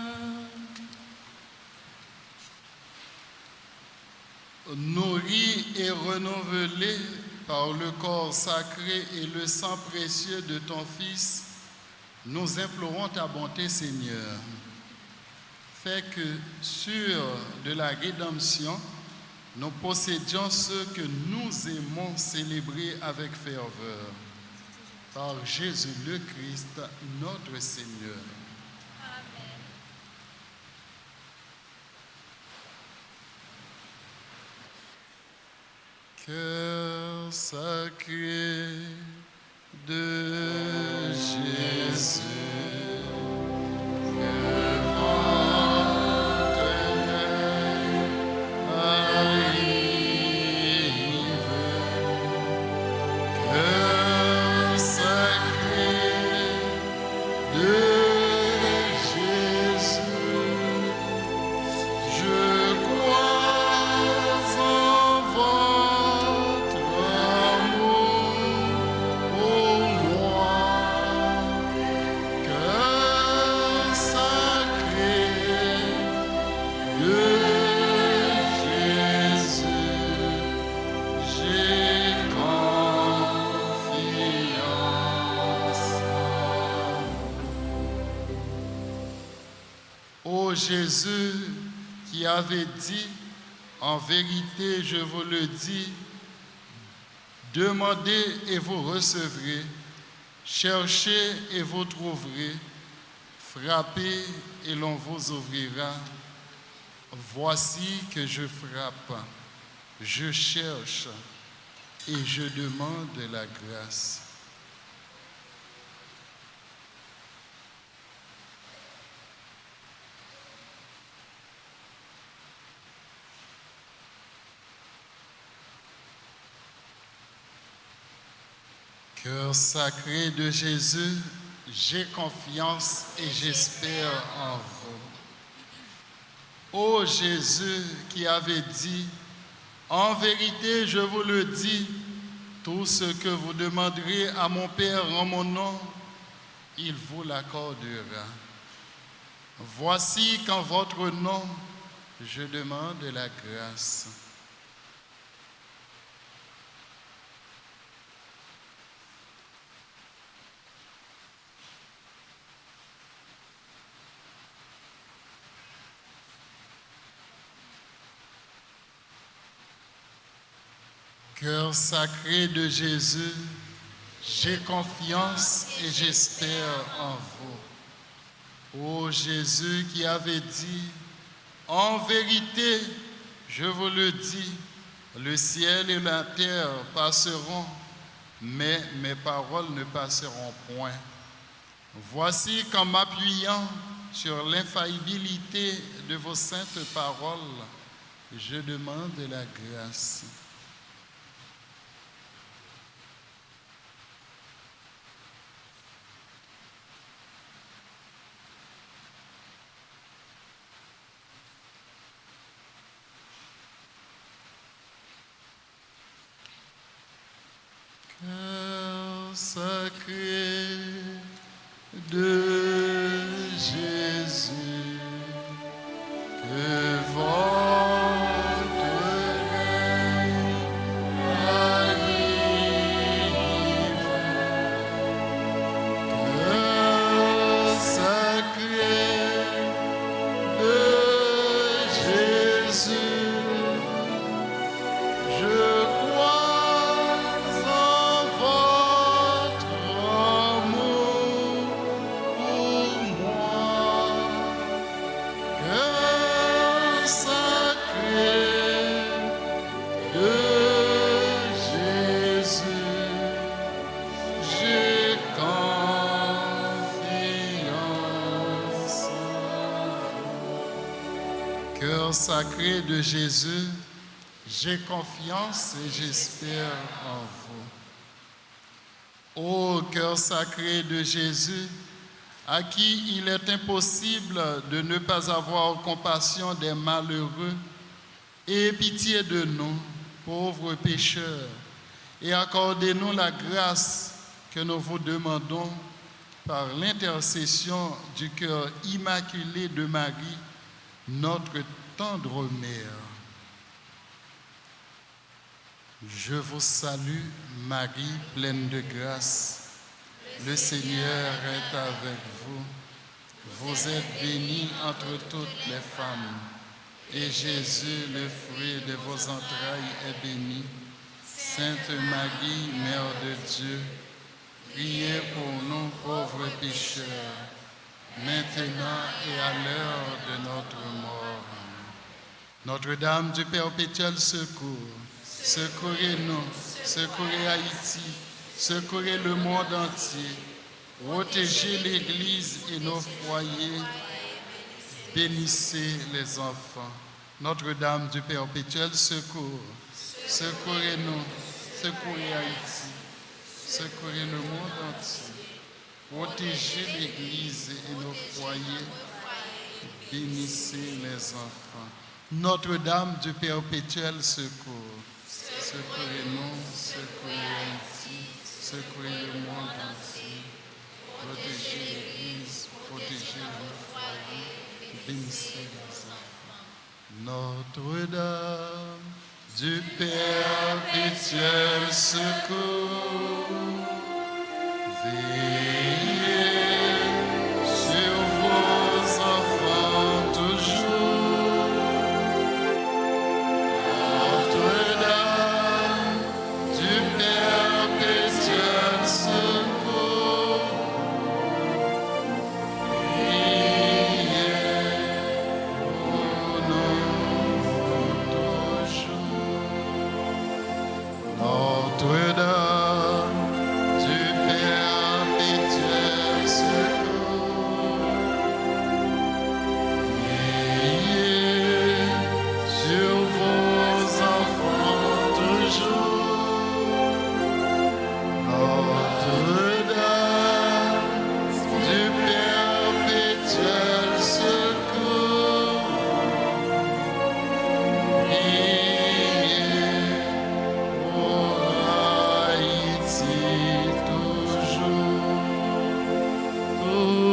Nourri et renouvelé par le corps sacré et le sang précieux de ton Fils, nous implorons ta bonté, Seigneur. Fais que, sûrs de la rédemption, nous possédions ce que nous aimons célébrer avec ferveur. Par Jésus le Christ, notre Seigneur. Cœur sacré de Jésus, que votre règne arrive. Cœur sacré de Jésus, je crois en votre amour pour moi. Cœur sacré de Jésus, j'ai confiance. Ô Jésus, qui avait dit, en vérité, je vous le dis, demandez et vous recevrez, cherchez et vous trouverez, frappez et l'on vous ouvrira. Voici que je frappe, je cherche et je demande la grâce. Cœur sacré de Jésus, j'ai confiance et j'espère en vous. Ô Jésus qui avait dit, en vérité je vous le dis, tout ce que vous demanderez à mon Père en mon nom, il vous l'accordera. Voici qu'en votre nom, je demande la grâce. Cœur sacré de Jésus, j'ai confiance et j'espère en vous. Ô Jésus qui avait dit, en vérité, je vous le dis, le ciel et la terre passeront, mais mes paroles ne passeront point. Voici qu'en m'appuyant sur l'infaillibilité de vos saintes paroles, je demande la grâce. Cœur sacré de Jésus, que votre règne arrive. Cœur sacré de Jésus, je crois en votre amour pour moi. Cœur sacré de Jésus, j'ai confiance en vous. Cœur sacré de Jésus, j'ai confiance et j'espère en vous. Ô cœur sacré de Jésus, à qui il est impossible de ne pas avoir compassion des malheureux, aie pitié de nous, pauvres pécheurs, et accordez-nous la grâce que nous vous demandons, par l'intercession du cœur immaculé de Marie, notre tendre mère. Je vous salue, Marie, pleine de grâce. Le Seigneur est avec vous. Vous êtes bénie entre toutes les femmes, et Jésus, le fruit de vos entrailles, est béni. Sainte Marie, Mère de Dieu, priez pour nous pauvres pécheurs, maintenant et à l'heure de notre mort. Notre-Dame du perpétuel secours, secourez-nous, secourez Haïti, secourez le monde entier, protégez l'Église et nos foyers, bénissez les enfants. Notre-Dame du perpétuel secours, secourez-nous, secourez Haïti, secourez le monde entier, protégez l'Église et nos foyers, bénissez les enfants. Notre-Dame du perpétuel secours, secourez-nous, secourez Haïti, secourez le monde entier, protégez l'Église, protégez nos foyers, bénissez les enfants. Notre-Dame du perpétuel secours, veillez sur vos enfants toujours. Notre-Dame du perpétuel secours, veillez pour nous toujours. Notre-Dame du perpétuel secours, veillez sur vos enfants toujours. Notre-Dame du perpétuel secours, veillez pour Haïti toujours, toujours.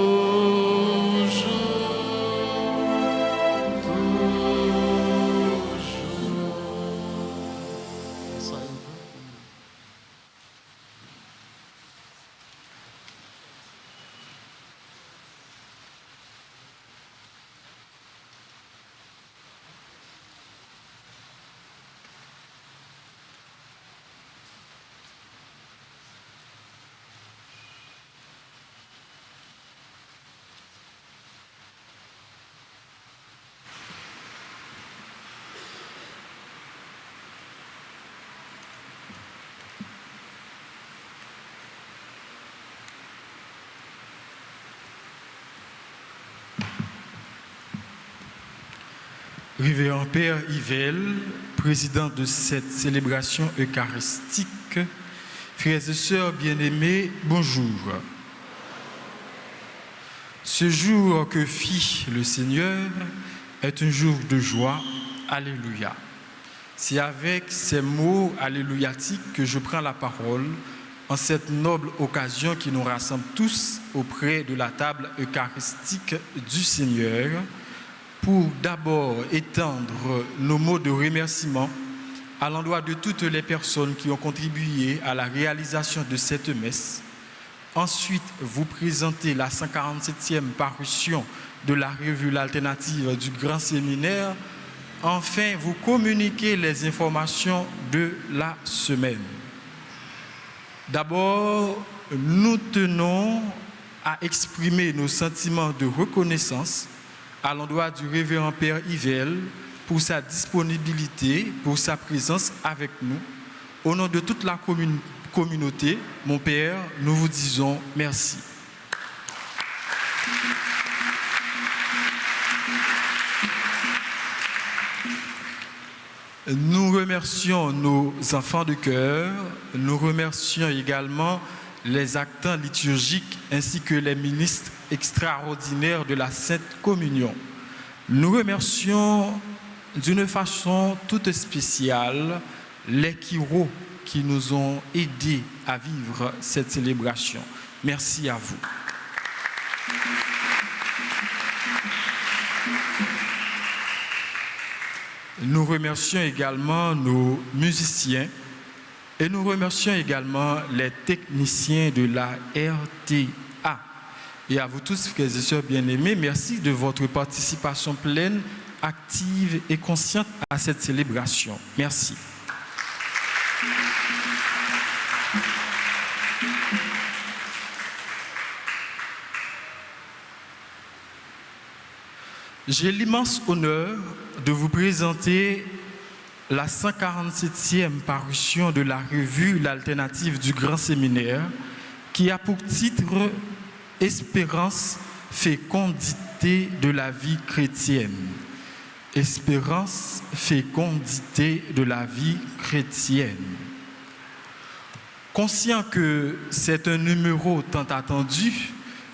Révérend Père Yvel, président de cette célébration eucharistique, frères et sœurs bien-aimés, bonjour. Ce jour que fit le Seigneur est un jour de joie. Alléluia. C'est avec ces mots alléluiatiques que je prends la parole en cette noble occasion qui nous rassemble tous auprès de la table eucharistique du Seigneur, pour d'abord étendre nos mots de remerciement à l'endroit de toutes les personnes qui ont contribué à la réalisation de cette messe. Ensuite, vous présenter la 147e parution de la revue L'Alternative du Grand Séminaire. Enfin, vous communiquer les informations de la semaine. D'abord, nous tenons à exprimer nos sentiments de reconnaissance à l'endroit du révérend Père Yvel pour sa disponibilité, pour sa présence avec nous. Au nom de toute la communauté, mon Père, nous vous disons merci. Nous remercions nos enfants de cœur, nous remercions également les actants liturgiques ainsi que les ministres extraordinaires de la Sainte Communion. Nous remercions d'une façon toute spéciale les Kyros qui nous ont aidés à vivre cette célébration. Merci à vous. Nous remercions également nos musiciens et nous remercions également les techniciens de la RTA. Et à vous tous, frères et sœurs bien-aimés, merci de votre participation pleine, active et consciente à cette célébration. Merci. J'ai l'immense honneur de vous présenter la 147e parution de la revue L'Alternative du Grand Séminaire, qui a pour titre « Espérance, fécondité de la vie chrétienne ». Espérance, fécondité de la vie chrétienne. Conscient que c'est un numéro tant attendu,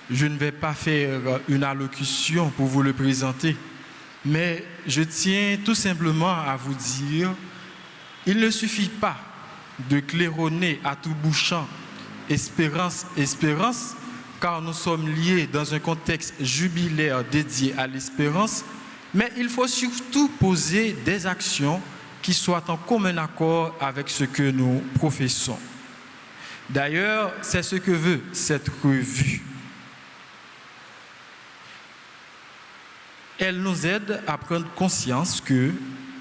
je ne vais pas faire une allocution pour vous le présenter, mais je tiens tout simplement à vous dire, il ne suffit pas de claironner à tout bout de champ espérance, espérance, car nous sommes liés dans un contexte jubilaire dédié à l'espérance, mais il faut surtout poser des actions qui soient en commun accord avec ce que nous professons. D'ailleurs, c'est ce que veut cette revue. Elle nous aide à prendre conscience que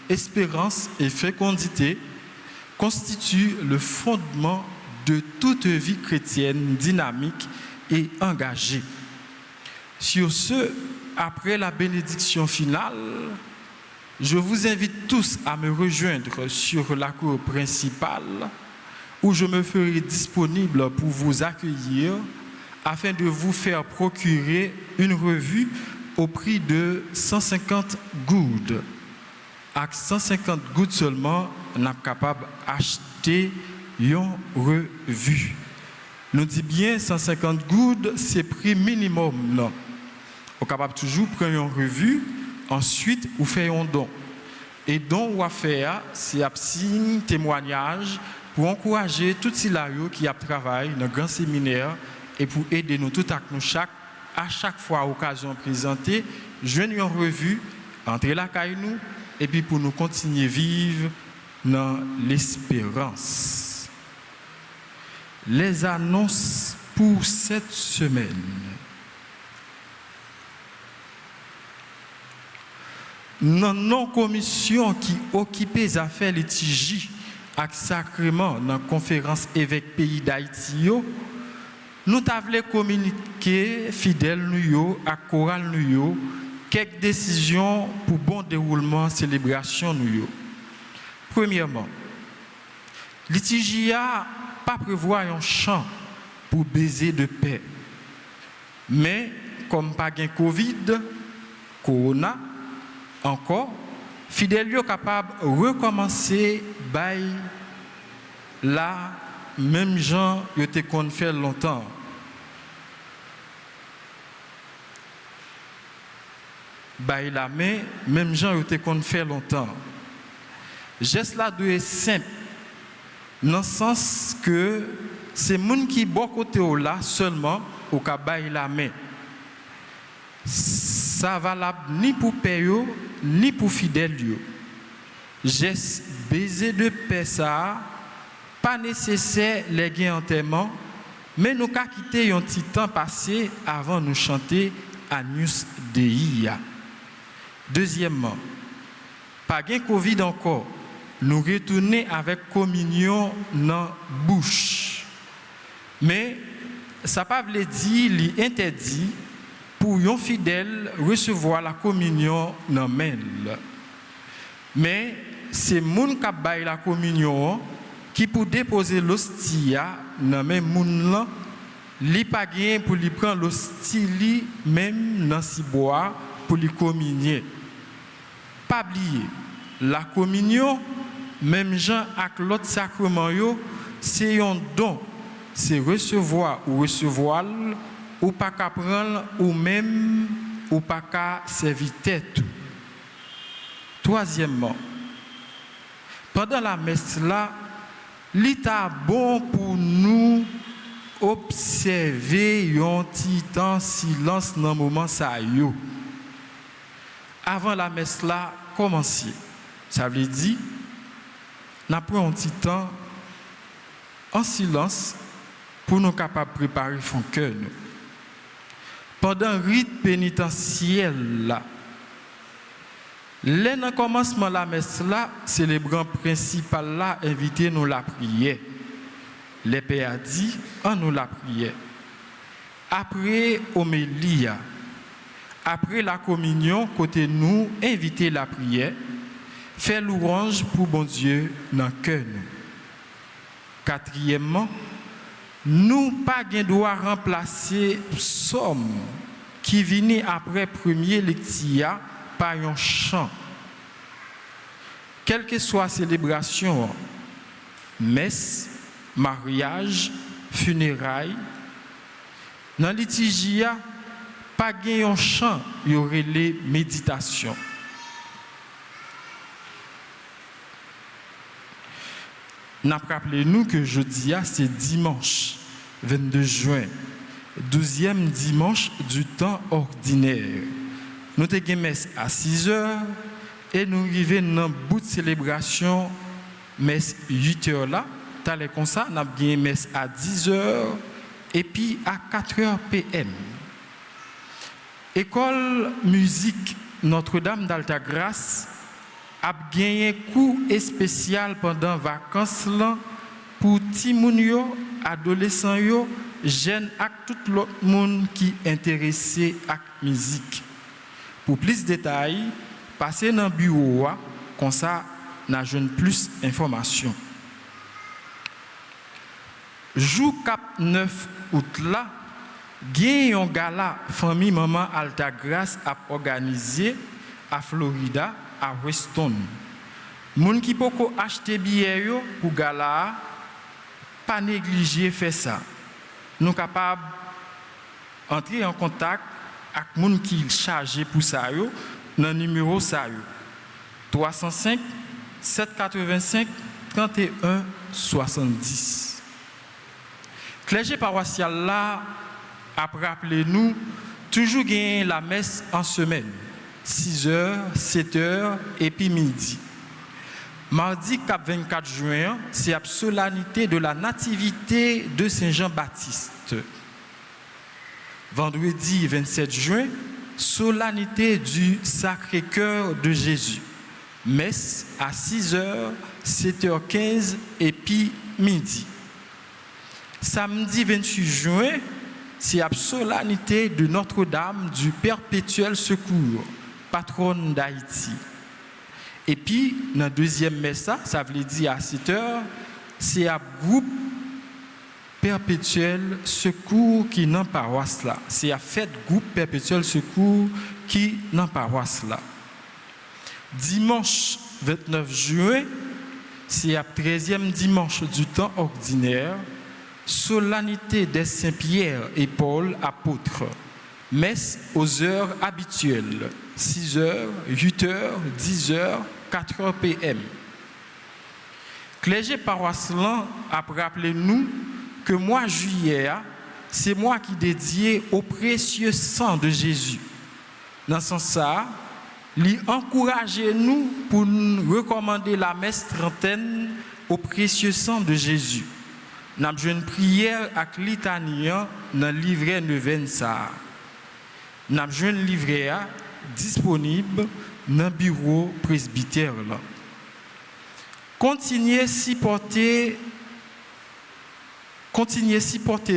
espérance et fécondité constituent le fondement de toute vie chrétienne dynamique et engagée. Sur ce, après la bénédiction finale, je vous invite tous à me rejoindre sur la cour principale où je me ferai disponible pour vous accueillir afin de vous faire procurer une revue au prix de 150 goudes. Avec 150 goudes seulement, on est capable d'acheter une revue. Nous dit bien 150 goudes, c'est prix minimum. Non. On est capable toujours prendre une revue, ensuite vous faites un don. Et don ou à faire, c'est un signe, témoignage pour encourager tout Silario qui a travaillé dans le grand séminaire et pour aider nous tout à chaque fois occasion présentée, joindre une revue, entrer la caille nous, et puis pour nous continuer à vivre dans l'espérance. Les annonces pour cette semaine. Dans nos commissions qui occupent les affaires litigieuses et sacrement dans la conférence évêque pays d'Haïti, nous avons communiqué fidèles nous à chorale nous quelques décisions pour bon déroulement célébration nous. Premièrement, litigia pas prévoir un chant pour baiser de paix. Mais comme pas gain Covid, Corona encore, fidèles yo capable recommencer bail là même gens yo te kon fait longtemps. Bail la main même gens yo te kon fait longtemps. Geste là de simple dans le sens que c'est moun qui bon côté là seulement au ka bail la main. Ça valable ni pour payo ni pour fidèles yo. Geste baiser de paix ça pas nécessaire les gains enterrement mais nous ka quitter un petit temps passé avant nous chanter Agnus Dei. Deuxièmement, pas gain Covid encore, nous retourner avec communion dans bouche. Mais ça pas veut dire li interdit pour un fidèle recevoir la communion dans main. Mais c'est moun qui bail la communion qui pour déposer l'hostie dans même moun là, li pa gen pour li prendre l'hostie même dans si bois pour li communier. Pas oublier, la communion même gens avec l'autre sacrement yo, c'est un don, c'est recevoir ou pas qu'à prendre ou même ou pas qu'à servir tête. Troisièmement, pendant la messe là, l'état bon pour nous observer un petit temps silence dans le moment ça yo. Avant la messe là commencer. Ça veut dire, nous prenons un petit temps en silence pour nous capables de préparer son cœur. Pendant le rite pénitentiel, là, le commencement de la messe, là, célébrant principal, là, invité nous la prière. Le Père a dit, en nous la prière. Après homélie, après la communion, côté nous, inviter la prière, faire louange pour bon Dieu dans le cœur. Quatrièmement, nous pas droit remplacer psaume qui vient après premier lecture par un chant. Quelle que soit la célébration, messe, mariage, funérailles, dans le liturgia, pas un chant, il y aurait les méditations. Rappelez-nous que jeudi, c'est dimanche 22 juin, 12e dimanche du temps ordinaire. Nous avons messe à 6 heures et nous arrivons dans le bout de célébration, messe 8 heures là. T'allez comme ça, nous avons messe à 10 heures et puis à 4 heures PM. École musique Notre-Dame d'Altagrace a gagné un cours spécial pendant les vacances là pour Timounio, adolescents, jeunes et tout l'autre monde qui est intéressé à la musique. Pour plus de détails, passez dans le bureau, comme ça, nous avons plus d'informations. Jour 9 août là, il y a un gala famille Maman Altagrace a organisé à Florida, à Weston. Moun qui peut acheter billet pour gala, pas négliger faire ça. Nous sommes capables d'entrer en contact avec les gens qui sont chargés pour ça, dans le numéro 305 785 31 70. Clergé paroissial là a rappelé nous toujours gagner la messe en semaine, 6h, 7h et puis midi. Mardi 24 juin, c'est la solennité de la nativité de Saint Jean-Baptiste. Vendredi 27 juin, solennité du Sacré-Cœur de Jésus. Messe à 6h, 7h15 et puis midi. Samedi 28 juin, c'est la solennité de Notre-Dame du Perpétuel Secours, patronne d'Haïti. Et puis, dans la deuxième messe, ça veut dire à 7 heures, c'est un groupe Perpétuel Secours qui n'en paroisse là. C'est la fête groupe Perpétuel Secours qui n'en paroisse là. Dimanche 29 juin, c'est la 13e dimanche du temps ordinaire, solennité des Saint-Pierre et Paul apôtres. Messe aux heures habituelles, 6h, 8h, 10h, 4h PM. Clergé paroissial a rappelé nous que mois juillet, c'est moi qui dédié au précieux sang de Jésus. Dans ce sens, il encourage nous pour nous recommander la messe trentaine au précieux sang de Jésus. Nous avons une prière avec litanie dans le livret 9 ça. Nous avons un livret disponible dans le bureau presbytère. Continuez à supporter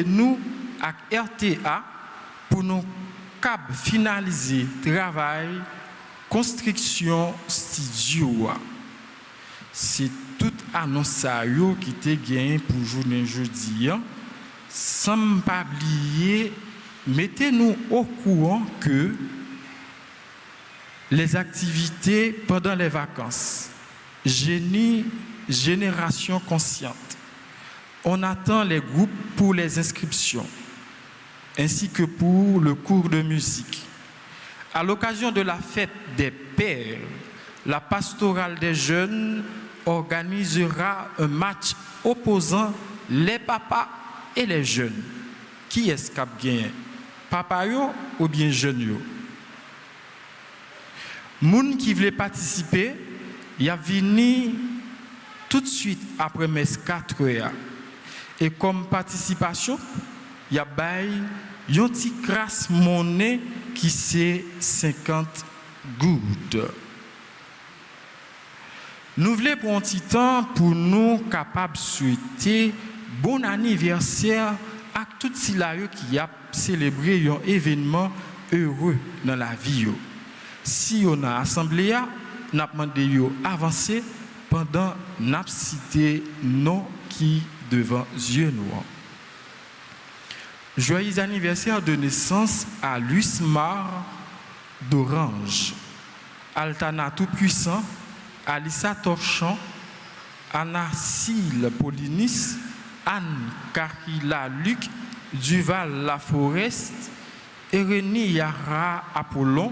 nous avec RTA pour nous finaliser le travail construction studio. C'est toute annonce qui était gagnée pour journée jeudi. Sans ne pas oublier, mettez-nous au courant que les activités pendant les vacances, génération consciente, on attend les groupes pour les inscriptions, ainsi que pour le cours de musique. À l'occasion de la fête des pères, la pastorale des jeunes organisera un match opposant les papas et les jeunes. Qui est-ce qui a gagné? Papa yo ou bien jeunes yo? Moun qui veulent participer, il a venu tout de suite après mes 4 heures. Et comme participation, il y a une petite crasse monnaie qui c'est 50 gouttes. Nous voulons pour un petit temps pour nous capables de souhaiter bon anniversaire à tout ceux qui a célébré un événement heureux dans la vie. Si on a assemblé, on a demandé d'avancer pendant n'a cité non qui devant Dieu nous. Joyeux anniversaire de naissance à Luismar d'Orange, Altana Tout-Puissant, Alissa Torchan, Anna Cille Polinis, Anne Carilla Luc, Duval Laforest, Erénie Yara Apollon,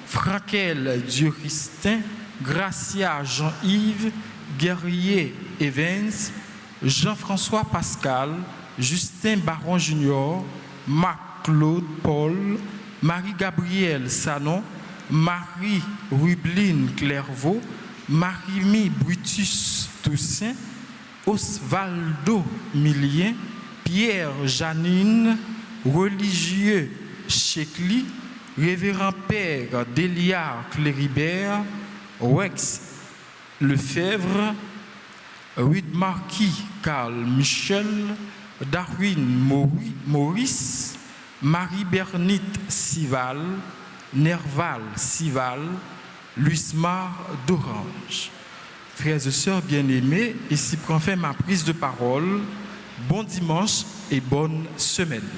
Frankel Duristin, Gracia Jean-Yves, Guerrier Evans, Jean-François Pascal, Justin Baron Junior, Marc-Claude Paul, Marie-Gabrielle Sanon, Marie Rubline Clairvaux, Marie-Mi Brutus Toussaint, Osvaldo Millien, Pierre Janine, religieux Chekli, révérend père Déliard Cléribert, Rex Lefebvre, Rude-Marquis Carl Michel, Darwin Maurice, Marie-Bernite Sival, Nerval Sival, Luismar d'Orange. Frères et sœurs bien-aimés, ici prend fin ma prise de parole. Bon dimanche et bonne semaine.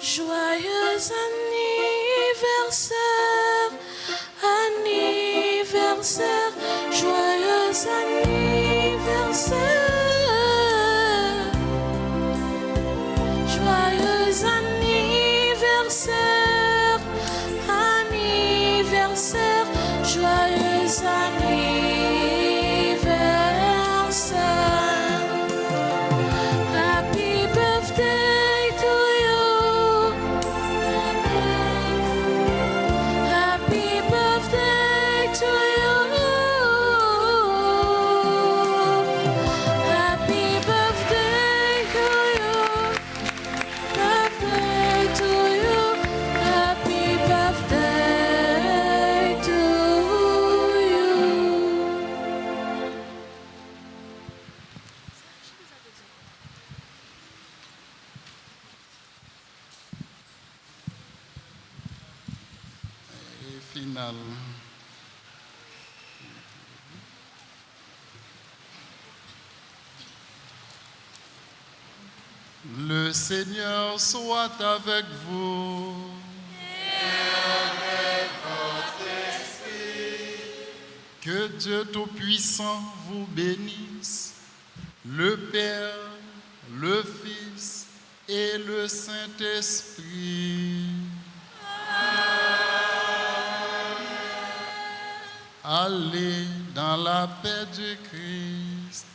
Joyeux anniversaire, joyeux anniversaire, joyeux anniversaire, anniversaire, joyeux anniversaire. Happy birthday to you. Happy birthday to you. Happy birthday to you. Birthday to you. Happy birthday to you. Et final. Le Seigneur soit avec vous. Que Dieu Tout-Puissant vous bénisse, le Père, le Fils et le Saint-Esprit. Allez dans la paix du Christ.